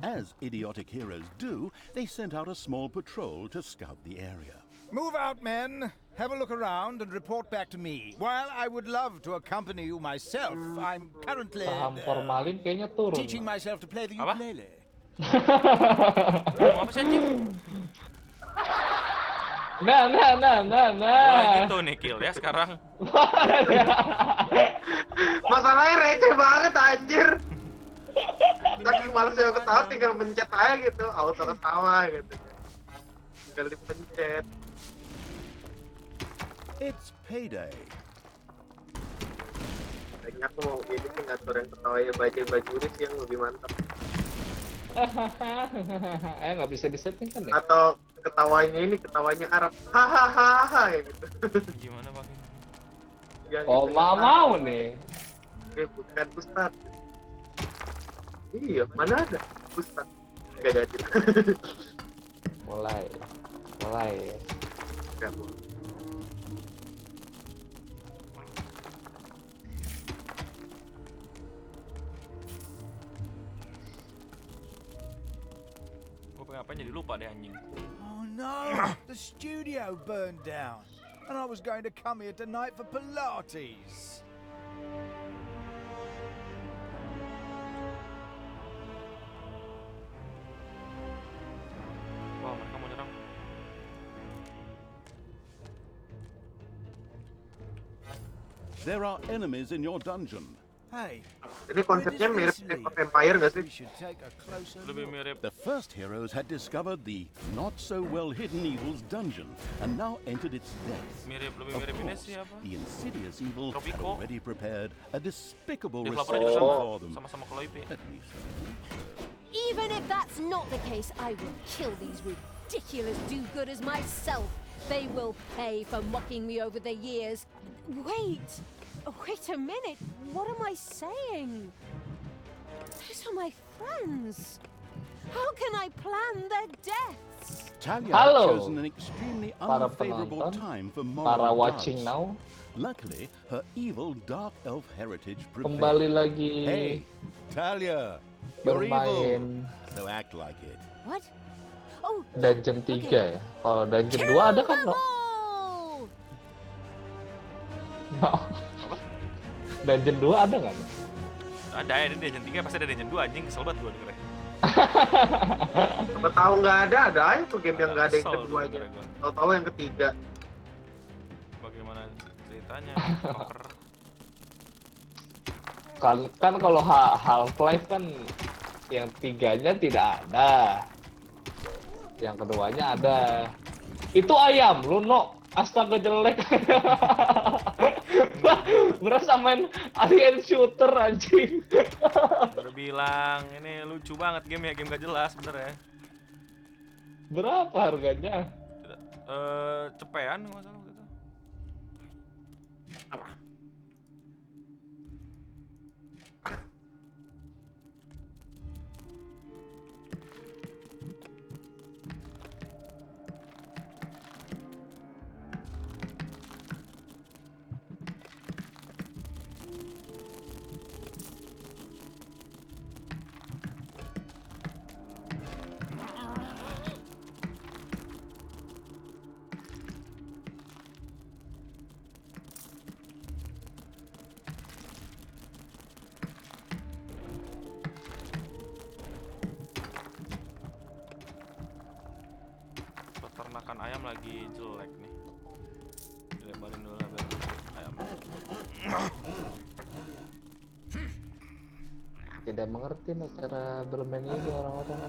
S2: As idiotic heroes do, they sent out a small patrol to scout the area.
S8: Move out, men. Have a look around and report back to me. While I would love to accompany you myself, I'm currently
S9: Saham formalin kayaknya turun.
S8: teaching myself to play the
S1: Apa?
S8: ukulele.
S1: Ngomong apa sih anjing?
S9: Nah.
S1: Gitu nih kill ya sekarang.
S3: Masalahnya receh banget anjir. Saking malesnya ketawa tinggal mencet aja gitu, auto ketawa gitu. Tinggal dipencet.
S2: It's payday.
S3: Kayaknya aku mau ini sih ngatur yang ketawanya baju-bajuris yang lebih mantap.
S9: Nggak bisa disetting kan ya?
S3: Atau ketawanya Arab. Hahaha ya gitu.
S1: Gimana pakai?
S3: Yang
S9: Oh,
S3: gitu,
S9: mau nih.
S3: bukan Ustad. Iya, mana ada Ustad. Gak jadi.
S9: Mulai.
S3: Gak mau.
S1: Gue pengen apa jadi lupa deh anjing.
S8: Oh no, the studio burned down. And I was going to come here tonight for Pilates.
S1: Wah, mereka mau nyerang.
S2: There are enemies in your dungeon.
S8: Hey,
S3: Ini konsepnya mirip Age of Empire nggak sih?
S8: we should take a closer
S1: Lebih
S8: look.
S1: mirip.
S2: The first heroes had discovered the not-so-well-hidden evil's dungeon and now entered its depths.
S1: Lebih
S2: Of
S1: mirip ini
S2: course,
S1: sih apa?
S2: the insidious evil had
S1: Tropico.
S2: already prepared a despicable
S1: Developernya
S2: reception
S1: juga
S2: for them.
S1: sama-sama Kloipe.
S2: At least,
S6: Even if that's not the case, I will kill these ridiculous do-gooders myself. They will pay for mocking me over the years. Wait a minute. What am I saying? Those are my friends. How can I plan their deaths?
S2: Talia had
S9: Halo,
S2: chosen an extremely
S9: para
S2: unfavorable
S9: penonton,
S2: time for
S9: para
S2: moral
S9: watching
S2: dance.
S9: now.
S2: Luckily, her evil dark elf heritage prevailed.
S9: Kembali lagi
S2: Hey, Talia, you're evil,
S9: bermain
S2: so act like it.
S6: What? Oh,
S9: dungeon 3 ya. Kalau dungeon 2 ada kan, no?
S6: all!
S9: No. Dungeon 2 ada nggak? No?
S1: Ada ya, di Dungeon 3 pasti ada Dungeon 2 anjing, kesel banget gue dengernya.
S3: Siapa tahu nggak ada aja tuh game yang nggak ada yang
S1: Kesel
S3: kedua
S1: gue
S3: aja.
S1: dengernya.
S3: Tahu-tahu yang ketiga.
S1: Bagaimana ceritanya? Poker.
S9: Kan kalau Half-Life kan yang 3-nya tidak ada. Yang keduanya ada. Itu ayam, lu no. Astaga jelek. Berasa main alien shooter anjing.
S1: Udah bilang, ini lucu banget game ya, game gak jelas bener ya.
S9: Berapa harganya?
S1: Cepean nggak salah waktu itu. Peternakan ayam lagi jelek nih. Dilebarin dulu lah biar ayam.
S9: Tidak mengerti nih cara bermain ini orang-orang.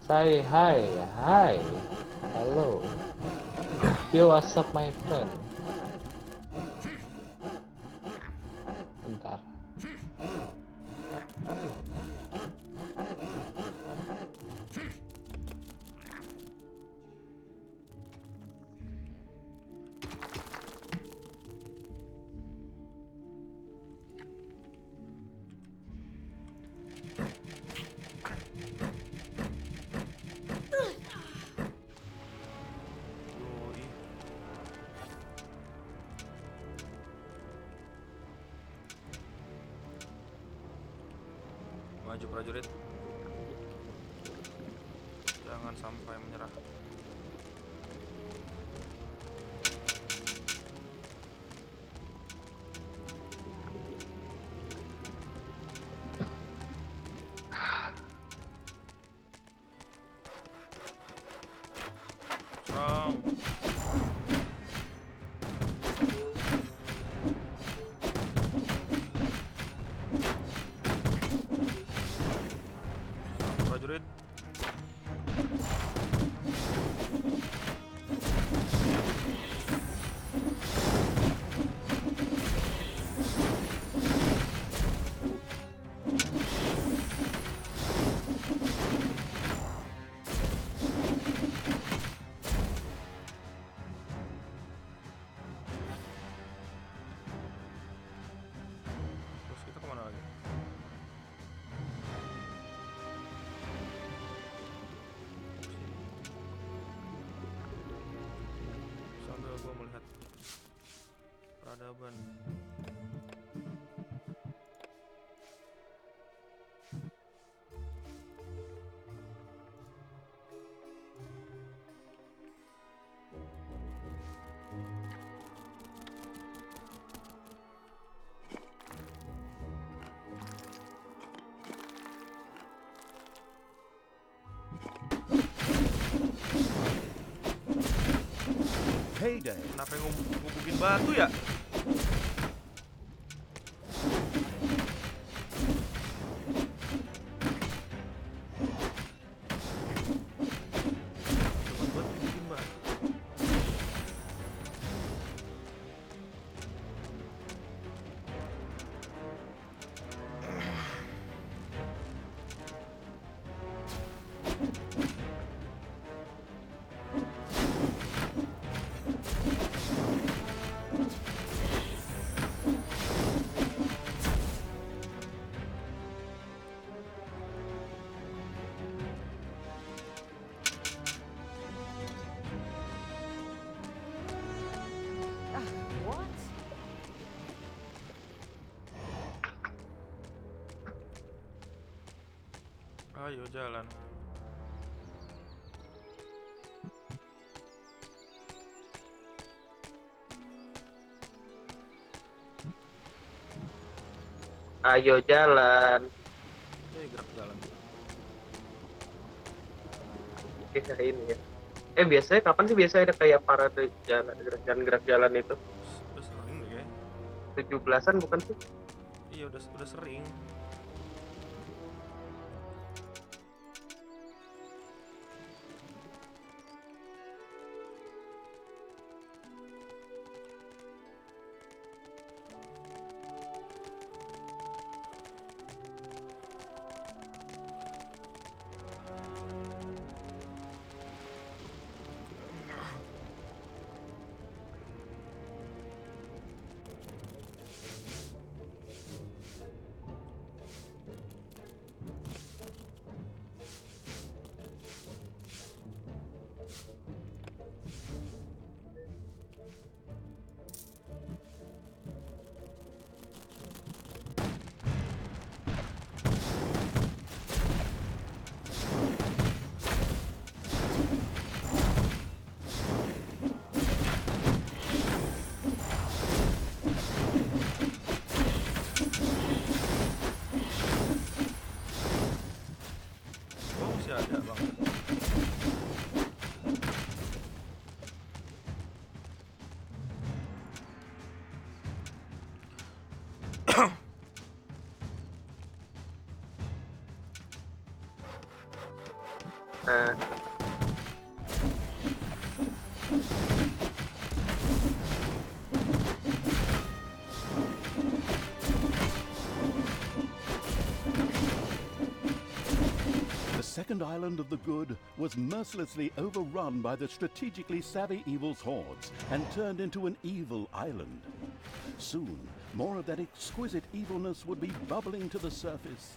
S9: Say hi. Halo. Yo, what's up my friend? Bentar.
S1: prajurit. Jangan sampai menyerah. Serang. Prajurit. Terus kita kemana lagi? Sambil gua melihat peradaban.
S2: Payday.
S1: Kenapa yang ngumpukin batu ya? Cepat buat ngumpukin batu.
S6: What?
S1: Ayo jalan.
S3: Ayo jalan.
S1: Gerak jalan.
S3: Oke, hari ini ya. Biasanya kapan sih biasanya ada kayak parade jalan, gerak jalan itu?
S1: Udah sering deh kayak.
S3: 17-an bukan sih?
S1: Iya udah sering. Oh masih ada bang.
S3: Nah,
S2: The second island of the good was mercilessly overrun by the strategically savvy evil's hordes and turned into an evil island. Soon, more of that exquisite evilness would be bubbling to the surface.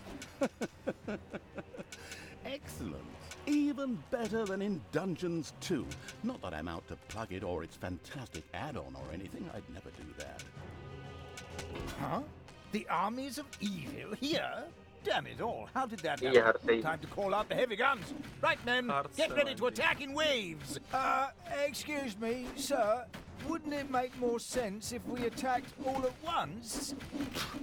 S2: Excellent. Even better than in Dungeons 2. Not that I'm out to plug it or its fantastic add-on or anything. I'd never do that.
S8: Huh? The armies of evil here? Damn it all, how did that
S3: Iya,
S8: happen?
S3: harusnya.
S8: Time to call out the heavy guns. Right, men, get ready to
S1: Harusnya.
S8: attack in waves. Excuse me, sir. Wouldn't it make more sense if we attacked all at once?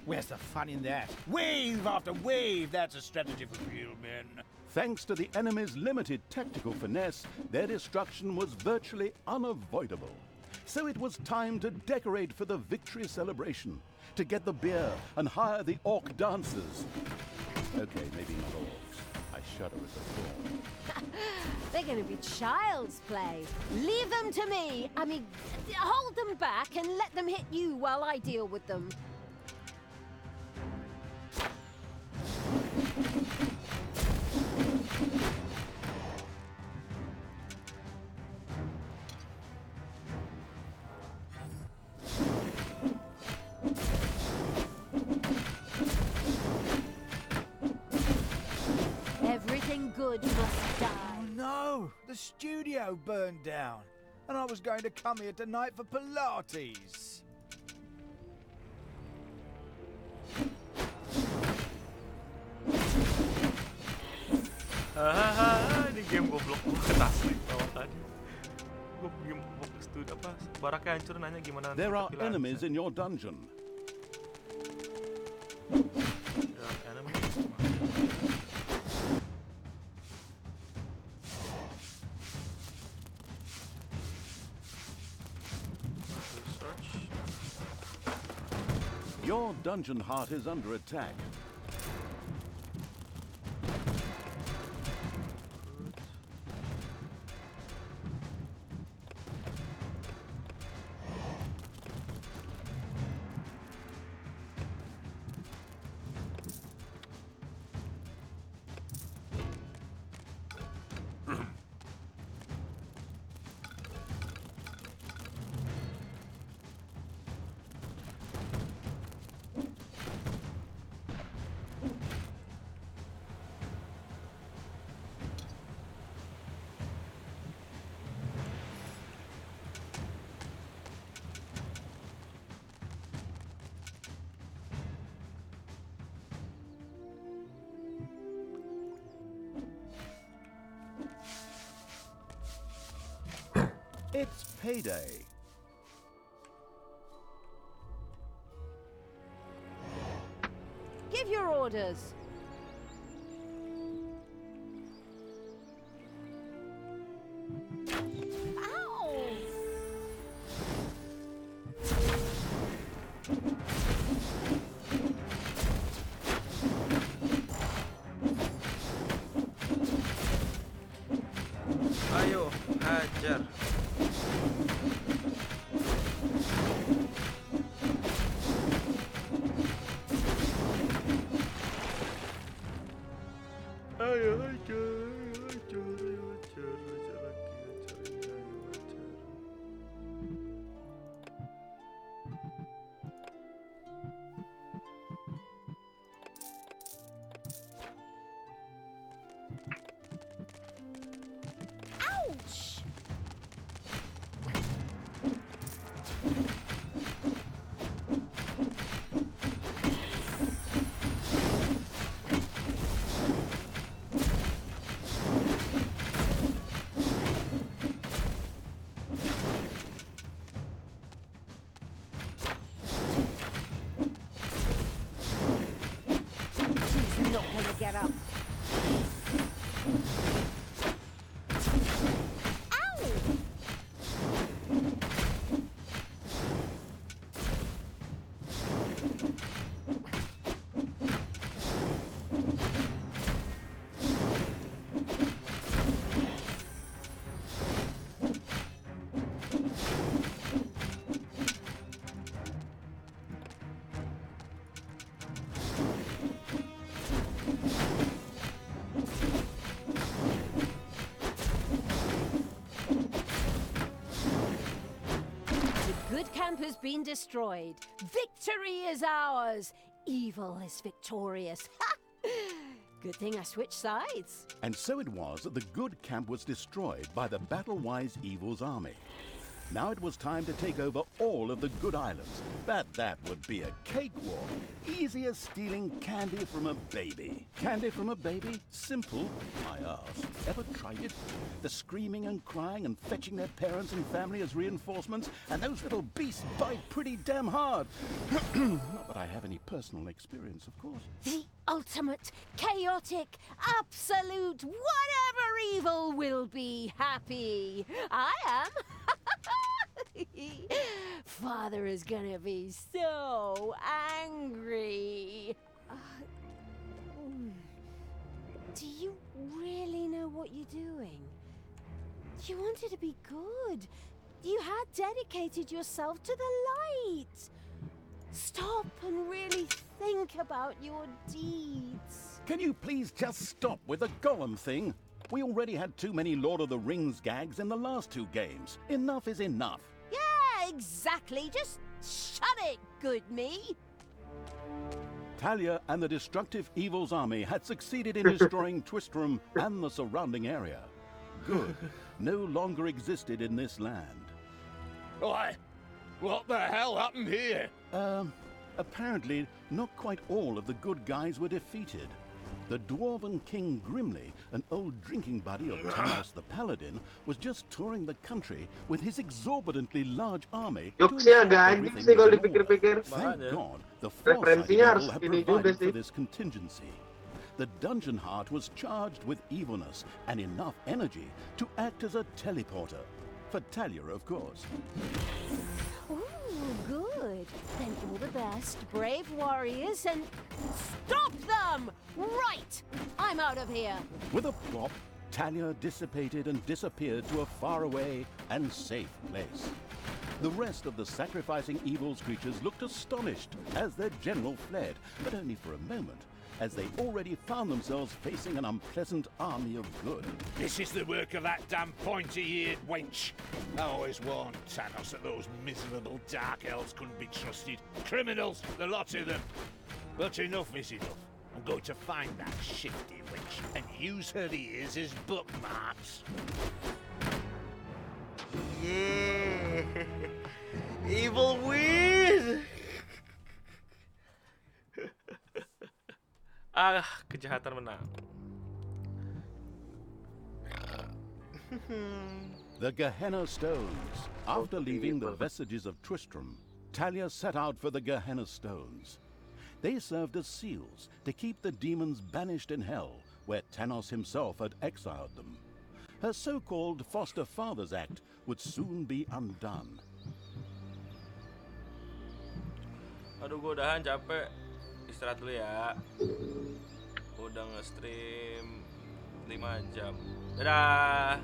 S8: Where's the fun in that? Wave after wave, that's a strategy for real men.
S2: Thanks to the enemy's limited tactical finesse, their destruction was virtually unavoidable. So it was time to decorate for the victory celebration, to get the beer and hire the orc dancers. Okay, maybe not orcs. I shudder at the thought.
S6: They're going to be child's play. Leave them to me. I mean, hold them back and let them hit you while I deal with them. Everything good must die.
S8: Oh no, the studio burned down. And I was going to come here tonight for Pilates.
S1: Ini game goblok banget asli tau tadi. Gue game fokus tuh apa? Baraknya hancur nanya gimana.
S2: There are
S1: Pilates.
S2: enemies in your dungeon.
S1: There are enemies. Research.
S2: Your dungeon heart is under attack. It's payday.
S6: Give your orders. Ow!
S1: Ayo, hajar. Ayo hajar, hajar, hajar, hajar lagi, hajar ini, ayo hajar.
S6: Ouch! She's not gonna get up. Ow! The good camp has been destroyed. Victory is ours. Evil is victorious. Ha! Good thing I switched sides.
S2: And so it was that the good camp was destroyed by the battle-wise evil's army. Now it was time to take over all of the good islands. That would be a cakewalk. Easy as stealing candy from a baby. Candy from a baby? Simple, I ask. Ever tried it? The screaming and crying and fetching their parents and family as reinforcements, and those little beasts bite pretty damn hard. Not that I have any personal experience, of course.
S6: The ultimate, chaotic, absolute, whatever evil will be happy. I am. Father is gonna be so angry. Do you really know what you're doing? You wanted to be good. You had dedicated yourself to the light. Stop and really think about your deeds.
S2: Can you please just stop with the golem thing? We already had too many Lord of the Rings gags in the last 2 games. Enough is enough.
S6: Yeah, exactly. Just shut it, good me.
S2: Talia and the destructive evil's army had succeeded in destroying Twistram and the surrounding area. Good no longer existed in this land.
S7: Why? What the hell happened here?
S2: Apparently, not quite all of the good guys were defeated. The Dwarven King Grimly, an old drinking buddy of Talos the Paladin, was just touring the country with his exorbitantly large army.
S3: Jokesnya agak anjing sih kalau dipikir-pikir.
S2: Thank God, the foresight
S3: Referensinya harus
S2: had
S3: ini juga
S2: provided
S3: sih.
S2: for this contingency. The Dungeon Heart was charged with evilness and enough energy to act as a teleporter. For Talia, of course.
S6: Ooh, good. Then all the best, brave warriors, and stop them! Right! I'm out of here.
S2: With a plop, Talia dissipated and disappeared to a faraway and safe place. The rest of the sacrificing evil's creatures looked astonished as their general fled, but only for a moment, as they already found themselves facing an unpleasant army of good.
S7: This is the work of that damn pointy-eared wench. I always warned Thanos that those miserable dark elves couldn't be trusted. Criminals, the lot of them. But enough is enough. I'm going to find that shifty witch and use her ears as bookmarks.
S1: Yeah. Evil win. Kejahatan menang.
S2: The Gehenna Stones. After leaving the vestiges of Tristram, Talia set out for the Gehenna Stones. They served as seals to keep the demons banished in hell, where Thanos himself had exiled them. Her so-called foster father's act would soon be undone.
S1: Aduh, gue udahan capek. Istirahat dulu ya. Udah nge-stream 5 jam. Dadah.